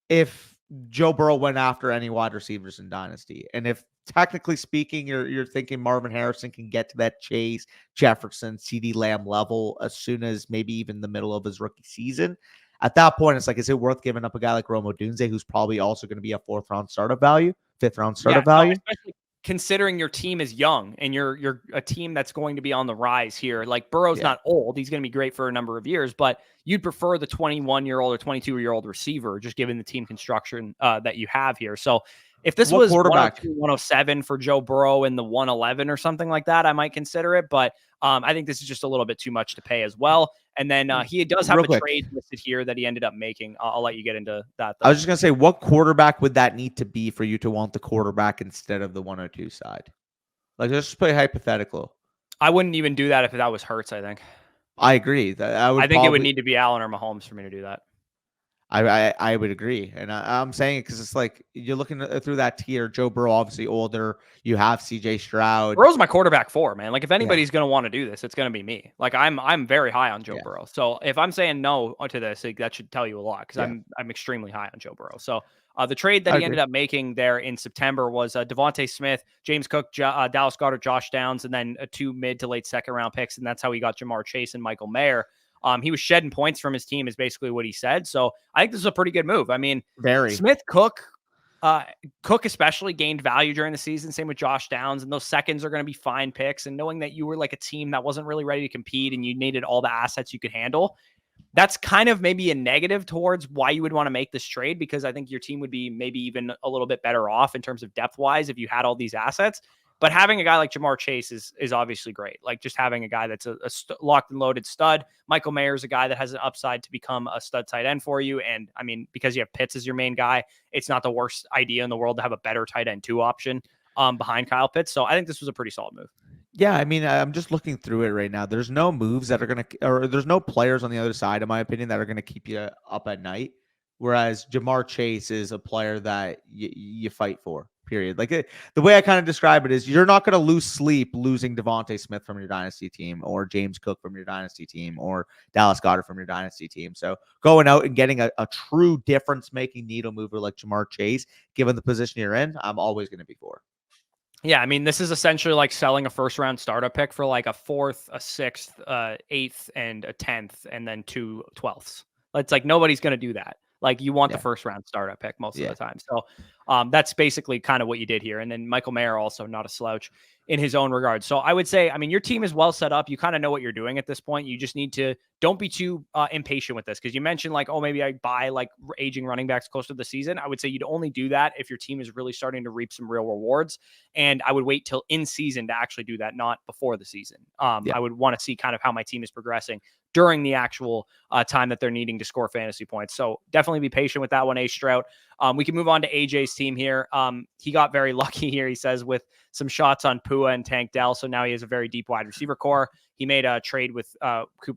if Joe Burrow went after any wide receivers in Dynasty. And if technically speaking, you're thinking Marvin Harrison can get to that Chase, Jefferson, CD Lamb level as soon as maybe even the middle of his rookie season. At that point, it's like, is it worth giving up a guy like Romo Dunze, who's probably also going to be a 4th round startup value, 5th round startup value? Especially considering your team is young and you're a team that's going to be on the rise here. Like Burrow's not old. He's going to be great for a number of years, but you'd prefer the 21-year-old or 22-year-old receiver, just given the team construction that you have here. So if this was 107 for Joe Burrow and the 111 or something like that, I might consider it. But I think this is just a little bit too much to pay as well. And then he does have a trade listed here that he ended up making. I'll let you get into that, though. I was just going to say, what quarterback would that need to be for you to want the quarterback instead of the 102 side? Like, let's just play hypothetical. I wouldn't even do that if that was Hurts, I think. I agree. I think it would need to be Allen or Mahomes for me to do that. I would agree. And I'm saying it because it's like you're looking through that tier. Joe Burrow, obviously older. You have CJ Stroud. Burrow's my quarterback 4, man. Like if anybody's going to want to do this, it's going to be me. Like I'm very high on Joe Burrow. So if I'm saying no to this, like, that should tell you a lot because I'm extremely high on Joe Burrow. So the trade that he ended up making there in September was Devontae Smith, James Cook, Dallas Goedert, Josh Downs, and then 2 mid to late second round picks. And that's how he got Jamar Chase and Michael Mayer. He was shedding points from his team is basically what he said. So I think this is a pretty good move. I mean, Smith, Cook especially gained value during the season. Same with Josh Downs. And those seconds are going to be fine picks. And knowing that you were like a team that wasn't really ready to compete and you needed all the assets you could handle, that's kind of maybe a negative towards why you would want to make this trade, because I think your team would be maybe even a little bit better off in terms of depth wise if you had all these assets. But having a guy like Jamar Chase is obviously great. Like just having a guy that's a locked and loaded stud. Michael Mayer is a guy that has an upside to become a stud tight end for you. And I mean, because you have Pitts as your main guy, it's not the worst idea in the world to have a better tight end 2 option behind Kyle Pitts. So I think this was a pretty solid move. Yeah, I mean, I'm just looking through it right now. There's no moves that are going to, or there's no players on the other side, in my opinion, that are going to keep you up at night. Whereas Jamar Chase is a player that you fight for, period. Like the way I kind of describe it is you're not going to lose sleep losing Devontae Smith from your dynasty team or James Cook from your dynasty team or Dallas Goedert from your dynasty team. So going out and getting a true difference-making needle mover like Jamar Chase, given the position you're in, I'm always going to be for. Yeah, I mean, this is essentially like selling a first-round startup pick for like a 4th, a 6th, 8th, and a 10th, and then 2 12ths. It's like nobody's going to do that. Like you want the first-round startup pick most of the time. So that's basically kind of what you did here. And then Michael Mayer also not a slouch in his own regard. So I would say, I mean, your team is well set up. You kind of know what you're doing at this point. You just need to don't be too impatient with this, because you mentioned like, oh, maybe I buy like aging running backs close to the season. I would say you'd only do that if your team is really starting to reap some real rewards. And I would wait till in season to actually do that, not before the season. I would want to see kind of how my team is progressing during the actual time that they're needing to score fantasy points. So definitely be patient with that one, Astrout. We can move on to AJ's team here. He got very lucky here, he says, with some shots on Pua and Tank Dell. So now he has a very deep wide receiver core. He made a trade with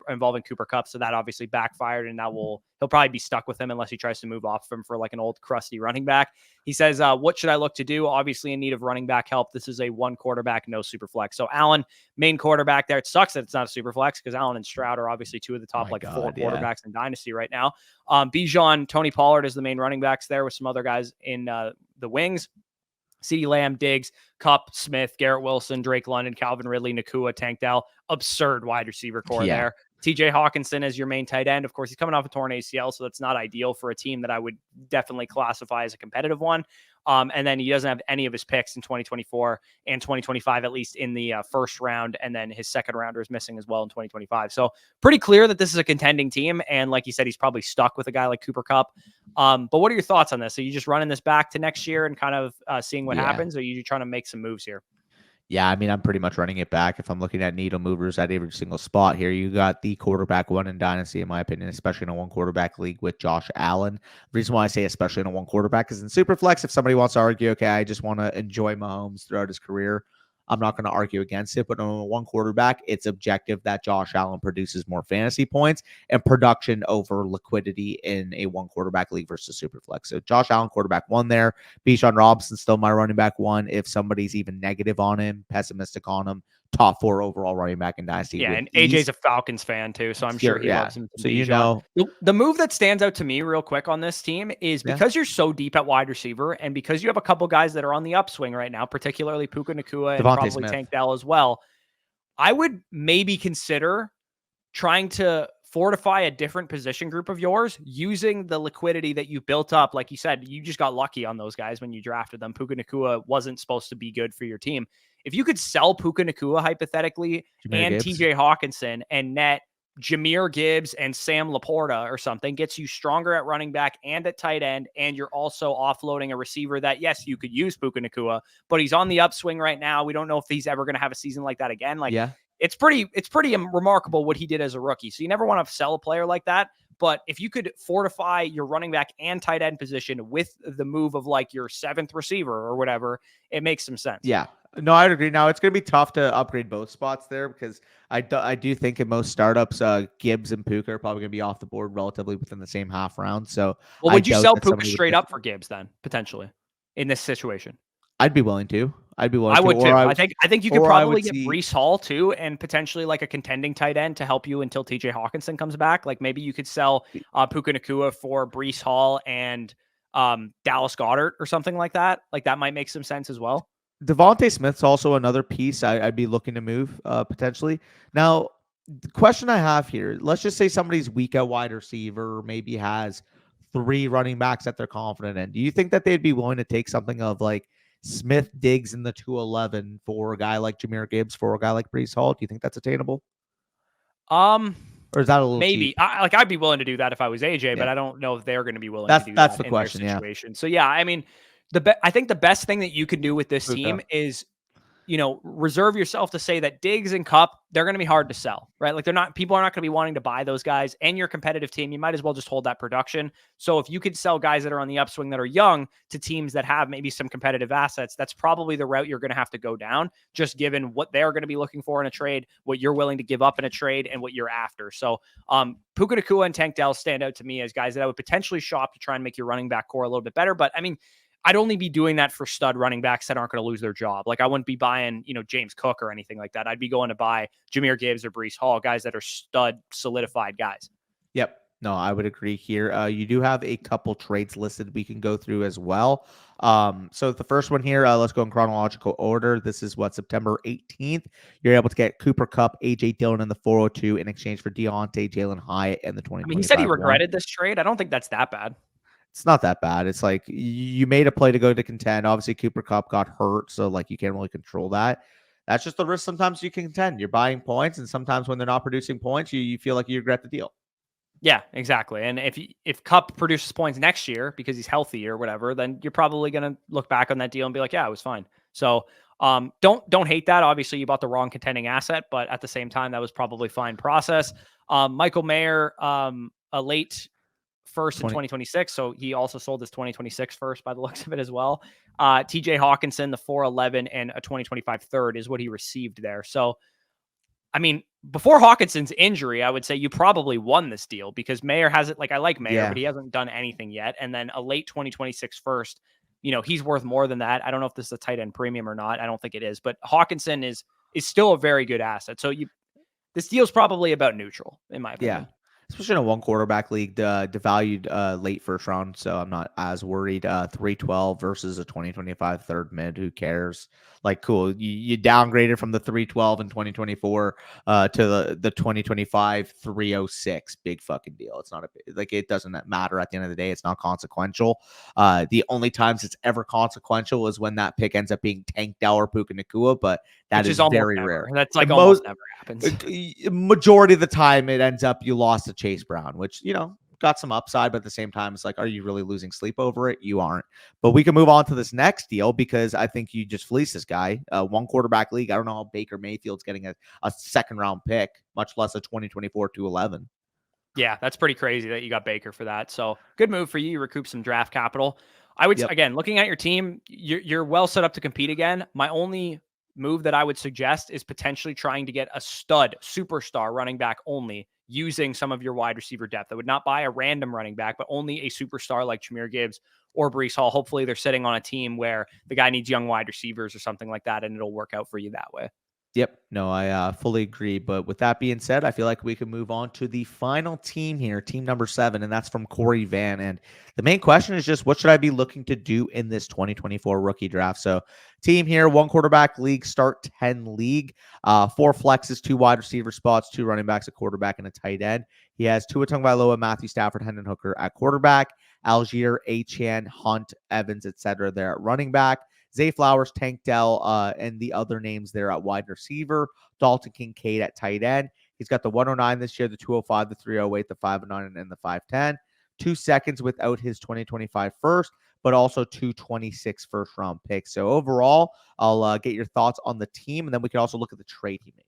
involving Cooper Kupp, so that obviously backfired, and now he'll probably be stuck with him unless he tries to move off of him for like an old crusty running back. He says, what should I look to do? Obviously in need of running back help. This is a 1 quarterback, no super flex. So Allen, main quarterback there. It sucks that it's not a super flex because Allen and Stroud are obviously 2 of the top 4 quarterbacks in Dynasty right now. Bijan, Tony Pollard is the main running backs there with some other guys in the wings. CeeDee Lamb, Diggs, Kupp, Smith, Garrett Wilson, Drake London, Calvin Ridley, Nakua, Tank Dell. Absurd wide receiver core there. TJ Hawkinson as your main tight end. Of course, he's coming off a torn ACL, so that's not ideal for a team that I would definitely classify as a competitive one. And then he doesn't have any of his picks in 2024 and 2025, at least in the first round. And then his second rounder is missing as well in 2025. So pretty clear that this is a contending team. And like you said, he's probably stuck with a guy like Cooper Kupp. But what are your thoughts on this? Are you just running this back to next year and kind of seeing what happens? Or are you trying to make some moves here? Yeah, I mean, I'm pretty much running it back. If I'm looking at needle movers at every single spot here, you got the quarterback one in Dynasty, in my opinion, especially in a one quarterback league with Josh Allen. The reason why I say especially in a one quarterback is in Superflex, if somebody wants to argue, okay, I just want to enjoy Mahomes throughout his career, I'm not going to argue against it. But on a one quarterback, it's objective that Josh Allen produces more fantasy points and production over liquidity in a one quarterback league versus Superflex. So Josh Allen, quarterback one there. Bijan Robinson, still my running back one. If somebody's even negative on him, pessimistic on him, top 4 overall running back in Dynasty. Yeah, with and ease. AJ's a Falcons fan too, so I'm sure he Yeah. loves him. So Bijan. The move that stands out to me real quick on this team is because you're so deep at wide receiver, and because you have a couple guys that are on the upswing right now, particularly Puka Nacua and probably Smith. Tank Dell as well. I would maybe consider trying to fortify a different position group of yours using the liquidity that you built up. Like you said, you just got lucky on those guys when you drafted them. Puka Nacua wasn't supposed to be good for your team. If you could sell Puka Nacua hypothetically and TJ Hawkinson and net Jahmyr Gibbs and Sam Laporta or something, gets you stronger at running back and at tight end, and you're also offloading a receiver that, yes, you could use Puka Nacua, but he's on the upswing right now. We don't know if he's ever going to have a season like that again. It's pretty remarkable what he did as a rookie. So you never want to sell a player like that. But if you could fortify your running back and tight end position with the move of like your 7th receiver or whatever, it makes some sense. Yeah. No, I'd agree. Now, it's going to be tough to upgrade both spots there because I do think in most startups, Gibbs and Puka are probably going to be off the board relatively within the same half round. So, would you sell Puka straight up for Gibbs then, potentially, in this situation? I'd be willing to. I would too. I think you could probably get Breece Hall too, and potentially like a contending tight end to help you until TJ Hawkinson comes back. Like maybe you could sell Puka Nacua for Breece Hall and Dallas Goedert or something like that. Like that might make some sense as well. Devontae Smith's also another piece I'd be looking to move potentially. Now, the question I have here, let's just say somebody's weak at wide receiver, maybe has 3 running backs that they're confident in. Do you think that they'd be willing to take something of like Smith, Diggs in the 211 for a guy like Jahmyr Gibbs, for a guy like Breece Hall? Do you think that's attainable? Or is that a little maybe? cheap? I'd be willing to do that if I was AJ, but I don't know if they're going to be willing to do that. That's the question. Situation. So yeah, I mean, I think the best thing that you can do with this team is, reserve yourself to say that Diggs and Cup, they're going to be hard to sell, right? Like people are not going to be wanting to buy those guys, and your competitive team, you might as well just hold that production. So if you could sell guys that are on the upswing that are young to teams that have maybe some competitive assets, that's probably the route you're going to have to go down, just given what they're going to be looking for in a trade, what you're willing to give up in a trade, and what you're after. So Puka Nacua and Tank Dell stand out to me as guys that I would potentially shop to try and make your running back core a little bit better. But I mean, I'd only be doing that for stud running backs that aren't going to lose their job. Like I wouldn't be buying, James Cook or anything like that. I'd be going to buy Jahmyr Gibbs or Breece Hall, guys that are stud solidified guys. Yep. No, I would agree here. You do have a couple trades listed we can go through as well. So the first one here, let's go in chronological order. This is September 18th. You're able to get Cooper Kupp, AJ Dillon in the 402 in exchange for Deontay, Jalen Hyatt in the 20. I mean, he said he regretted this trade. I don't think that's that bad. It's not that bad. It's like you made a play to go to contend. Obviously, Cooper Kupp got hurt, so like you can't really control that. That's just the risk. Sometimes you can contend. You're buying points, and sometimes when they're not producing points, you feel like you regret the deal. Yeah, exactly. And if Kupp produces points next year because he's healthy or whatever, then you're probably going to look back on that deal and be like, yeah, it was fine. So don't hate that. Obviously, you bought the wrong contending asset, but at the same time, that was probably fine process. Michael Mayer, a late first in 2026. So he also sold his 2026 first by the looks of it as well. TJ Hawkinson, the 411 and a 2025 third is what he received there. So, I mean, before Hawkinson's injury, I would say you probably won this deal because Mayer has it. Like I like Mayer, but he hasn't done anything yet. And then a late 2026 first, he's worth more than that. I don't know if this is a tight end premium or not. I don't think it is, but Hawkinson is still a very good asset. So this deal's probably about neutral in my opinion. Yeah. Especially in a one quarterback league, devalued late first round. So I'm not as worried. 312 versus a 2025 third mid. Who cares? Like, cool. You downgraded from the 312 in 2024 to the 2025 306. Big fucking deal. It's not it doesn't matter at the end of the day. It's not consequential. The only times it's ever consequential is when that pick ends up being Tank Dell or Puka Nacua, but that is very rare. That's like almost never happens. Majority of the time it ends up you lost to Chase Brown, which, got some upside, but at the same time, it's like, are you really losing sleep over it? You aren't. But we can move on to this next deal because I think you just fleece this guy. One quarterback league. I don't know how Baker Mayfield's getting a second round pick, much less a 2024 to 11. Yeah, that's pretty crazy that you got Baker for that. So good move for you. You recoup some draft capital. I would, Yep. again, looking at your team, you're well set up to compete again. My only move that I would suggest is potentially trying to get a stud superstar running back only using some of your wide receiver depth. I would not buy a random running back, but only a superstar like Jahmyr Gibbs or Breece Hall. Hopefully they're sitting on a team where the guy needs young wide receivers or something like that, and it'll work out for you that way. Yep. No, I fully agree. But with that being said, I feel like we can move on to the final team here, team number 7, and that's from Corey Vann. And the main question is just what should I be looking to do in this 2024 rookie draft? So, team here, 1 quarterback league, start 10 league, 4 flexes, 2 wide receiver spots, 2 running backs, a quarterback, and a tight end. He has Tua Tagovailoa, Matthew Stafford, Hendon Hooker at quarterback, Algier, Achane, Hunt, Evans, etc. there at running back. Zay Flowers, Tank Dell, and the other names there at wide receiver. Dalton Kincaid at tight end. He's got the 109 this year, the 205, the 308, the 509, and the 510. 2 seconds without his 2025 first, but also 226 first-round picks. So overall, I'll get your thoughts on the team, and then we can also look at the trade he made.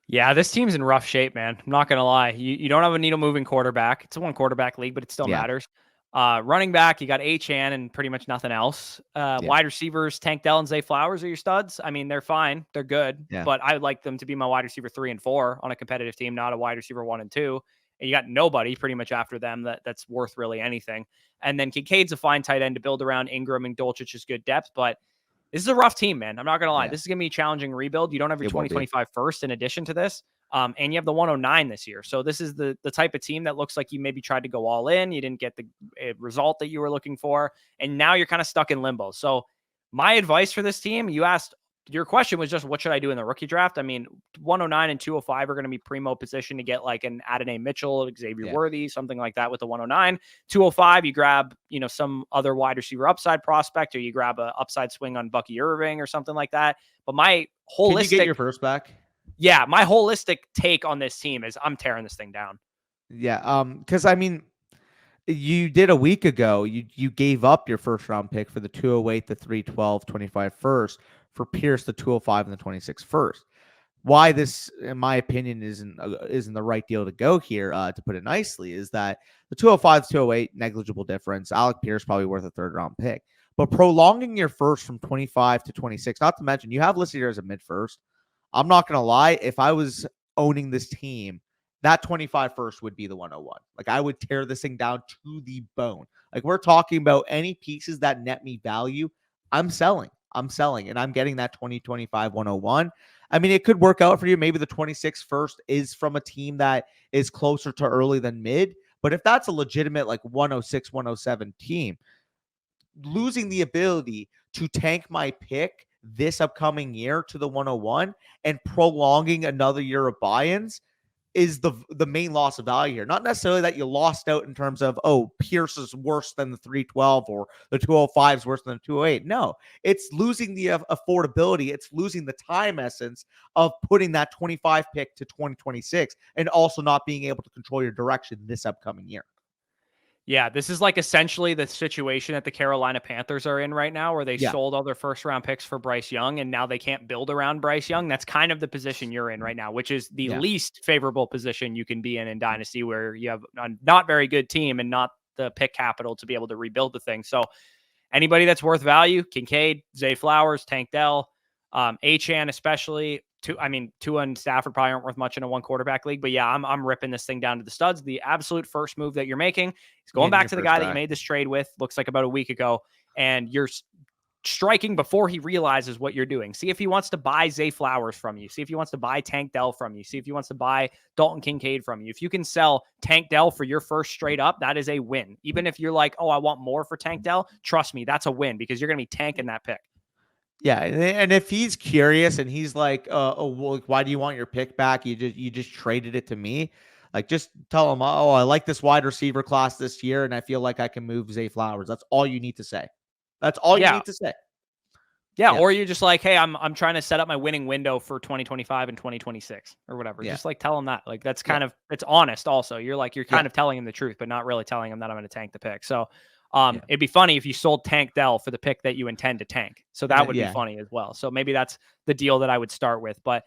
Yeah, this team's in rough shape, man. I'm not going to lie. You don't have a needle moving quarterback. It's a 1 quarterback league, but it still matters. Running back, you got Achane and pretty much nothing else. Wide receivers, Tank Dell and Zay Flowers are your studs. I mean, they're fine. They're good. Yeah. But I would like them to be my wide receiver 3 and 4 on a competitive team, not a wide receiver 1 and 2. And you got nobody pretty much after them that's worth really anything. And then Kincaid's a fine tight end to build around. Ingram and Dulcich is good depth, but this is a rough team, man. I'm not going to lie. This is going to be a challenging rebuild. You don't have your 2025 first in addition to this. And you have the 109 this year. So this is the type of team that looks like you maybe tried to go all in. You didn't get the result that you were looking for. And now you're kind of stuck in limbo. So my advice for this team, your question was just, what should I do in the rookie draft? I mean, 109 and 205 are going to be primo position to get like an Adonai Mitchell, Xavier Worthy, something like that with the 109. 205, you grab, some other wide receiver upside prospect, or you grab a upside swing on Bucky Irving or something like that. But my holistic... Can you get your first back? Yeah, my holistic take on this team is I'm tearing this thing down. Yeah, because I mean, you did a week ago. You gave up your first round pick for the 208, the 312, 25 first for Pierce, the 205, and the 26 first. Why this, in my opinion, isn't the right deal to go here, to put it nicely, is that the 205, 208, negligible difference. Alec Pierce probably worth a 3rd round pick. But prolonging your first from 25 to 26, not to mention you have listed here as a mid first. I'm not going to lie. If I was owning this team, that 25 first would be the 101. Like, I would tear this thing down to the bone. Like, we're talking about any pieces that net me value. I'm selling, and I'm getting that 2025 101. I mean, it could work out for you. Maybe the 26 first is from a team that is closer to early than mid. But if that's a legitimate, like, 106, 107 team, losing the ability to tank my pick this upcoming year to the 101 and prolonging another year of buy-ins is the main loss of value here. Not necessarily that you lost out in terms of, Pierce is worse than the 312 or the 205 is worse than the 208. No, it's losing the affordability. It's losing the time essence of putting that 25 pick to 2026 and also not being able to control your direction this upcoming year. Yeah, this is like essentially the situation that the Carolina Panthers are in right now, where they sold all their first round picks for Bryce Young, and now they can't build around Bryce Young. That's kind of the position you're in right now, which is the least favorable position you can be in Dynasty, where you have a not very good team and not the pick capital to be able to rebuild the thing. So anybody that's worth value, Kincaid, Zay Flowers, Tank Dell, Achane especially. Tua and Stafford probably aren't worth much in a 1 quarterback league, but yeah, I'm ripping this thing down to the studs. The absolute first move that you're making is going back to the guy that you made this trade with, looks like about a week ago, and you're striking before he realizes what you're doing. See if he wants to buy Zay Flowers from you. See if he wants to buy Tank Dell from you. See if he wants to buy Dalton Kincaid from you. If you can sell Tank Dell for your first straight up, that is a win. Even if you're like, I want more for Tank Dell, trust me, that's a win because you're going to be tanking that pick. Yeah, and if he's curious and he's like, well, why do you want your pick back? You just traded it to me. Like, just tell him, I like this wide receiver class this year, and I feel like I can move Zay Flowers. That's all you need to say. That's all you need to say. Yeah, or you're just like, hey, I'm trying to set up my winning window for 2025 and 2026 or whatever. Just like tell them that. Like that's kind of it's honest also. You're like you're kind of telling him the truth, but not really telling him that I'm going to tank the pick. So it'd be funny if you sold Tank Dell for the pick that you intend to tank. So that would be funny as well. So maybe that's the deal that I would start with. But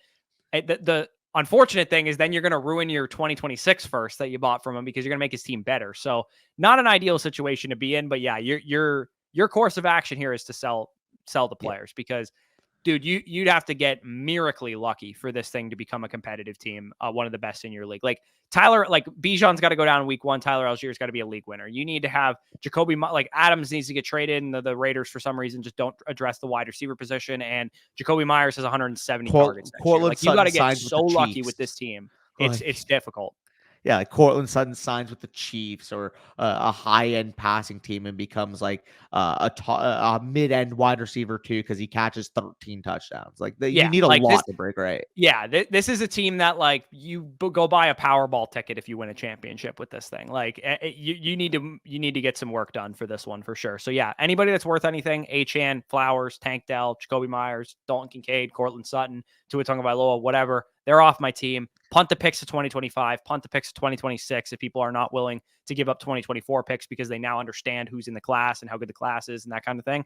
the unfortunate thing is then you're going to ruin your 2026 first that you bought from him because you're going to make his team better. So not an ideal situation to be in, but yeah, your course of action here is to sell the players because dude, you'd have to get miraculously lucky for this thing to become a competitive team, one of the best in your league. Like Tyler, like Bijan's got to go down in week 1. Tyler Algier's got to be a league winner. You need to have Jacoby, like Adams needs to get traded, and the Raiders for some reason just don't address the wide receiver position. And Jacoby Myers has 170 targets next year. Like you got to get so lucky with this team. It's difficult. Yeah, like Cortland Sutton signs with the Chiefs or a high-end passing team and becomes like a mid-end wide receiver too because he catches 13 touchdowns. Like you need a lot to break right. Yeah, this is a team that like you go buy a Powerball ticket if you win a championship with this thing. Like you need to get some work done for this one for sure. So yeah, anybody that's worth anything, Achane, Flowers, Tank Dell, Jacoby Myers, Dalton Kincaid, Cortland Sutton, Tua Tagovailoa, whatever, they're off my team. Punt the picks to 2025, punt the picks to 2026 if people are not willing to give up 2024 picks because they now understand who's in the class and how good the class is and that kind of thing.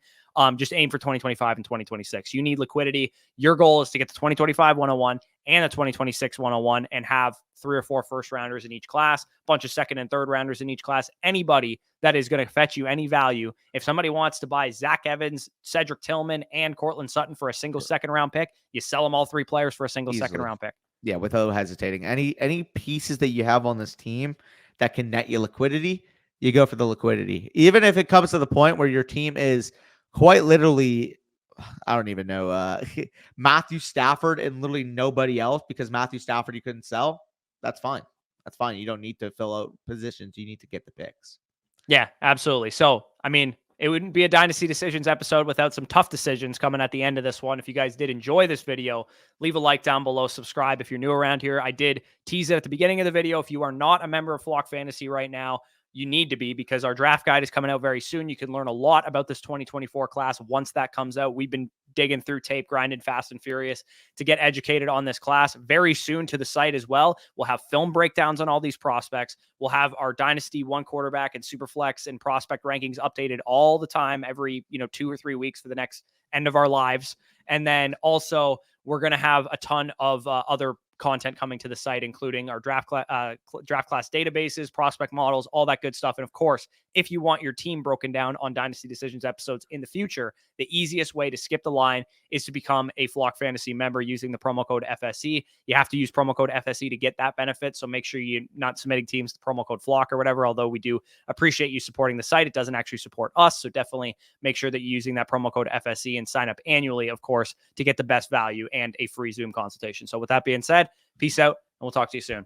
Just aim for 2025 and 2026. You need liquidity. Your goal is to get the 2025 101 and the 2026 101 and have 3 or 4 first rounders in each class, bunch of second and third rounders in each class. Anybody that is going to fetch you any value. If somebody wants to buy Zach Evans, Cedric Tillman, and Cortland Sutton for a single second round pick, you sell them all 3 players for a single second round pick. Yeah, without hesitating. Any pieces that you have on this team that can net you liquidity, you go for the liquidity. Even if it comes to the point where your team is quite literally, I don't even know, Matthew Stafford and literally nobody else because Matthew Stafford you couldn't sell, that's fine. That's fine. You don't need to fill out positions. You need to get the picks. Yeah, absolutely. So, I mean, it wouldn't be a Dynasty Decisions episode without some tough decisions coming at the end of this one. If you guys did enjoy this video, leave a like down below, subscribe if you're new around here. I did tease it at the beginning of the video. If you are not a member of Flock Fantasy right now, you need to be because our draft guide is coming out very soon. You can learn a lot about this 2024 class once that comes out. We've been digging through tape, grinding fast and furious to get educated on this class. Very soon to the site as well. We'll have film breakdowns on all these prospects. We'll have our Dynasty 1 quarterback and Superflex and prospect rankings updated all the time, every 2 or 3 weeks for the next end of our lives. And then also we're going to have a ton of other content coming to the site, including our draft class databases, prospect models, all that good stuff. And of course, if you want your team broken down on Dynasty Decisions episodes in the future, the easiest way to skip the line is to become a Flock Fantasy member using the promo code FSE. You have to use promo code FSE to get that benefit. So make sure you're not submitting teams to promo code Flock or whatever, although we do appreciate you supporting the site. It doesn't actually support us. So definitely make sure that you're using that promo code FSE and sign up annually, of course, to get the best value and a free Zoom consultation. So with that being said, peace out, and we'll talk to you soon.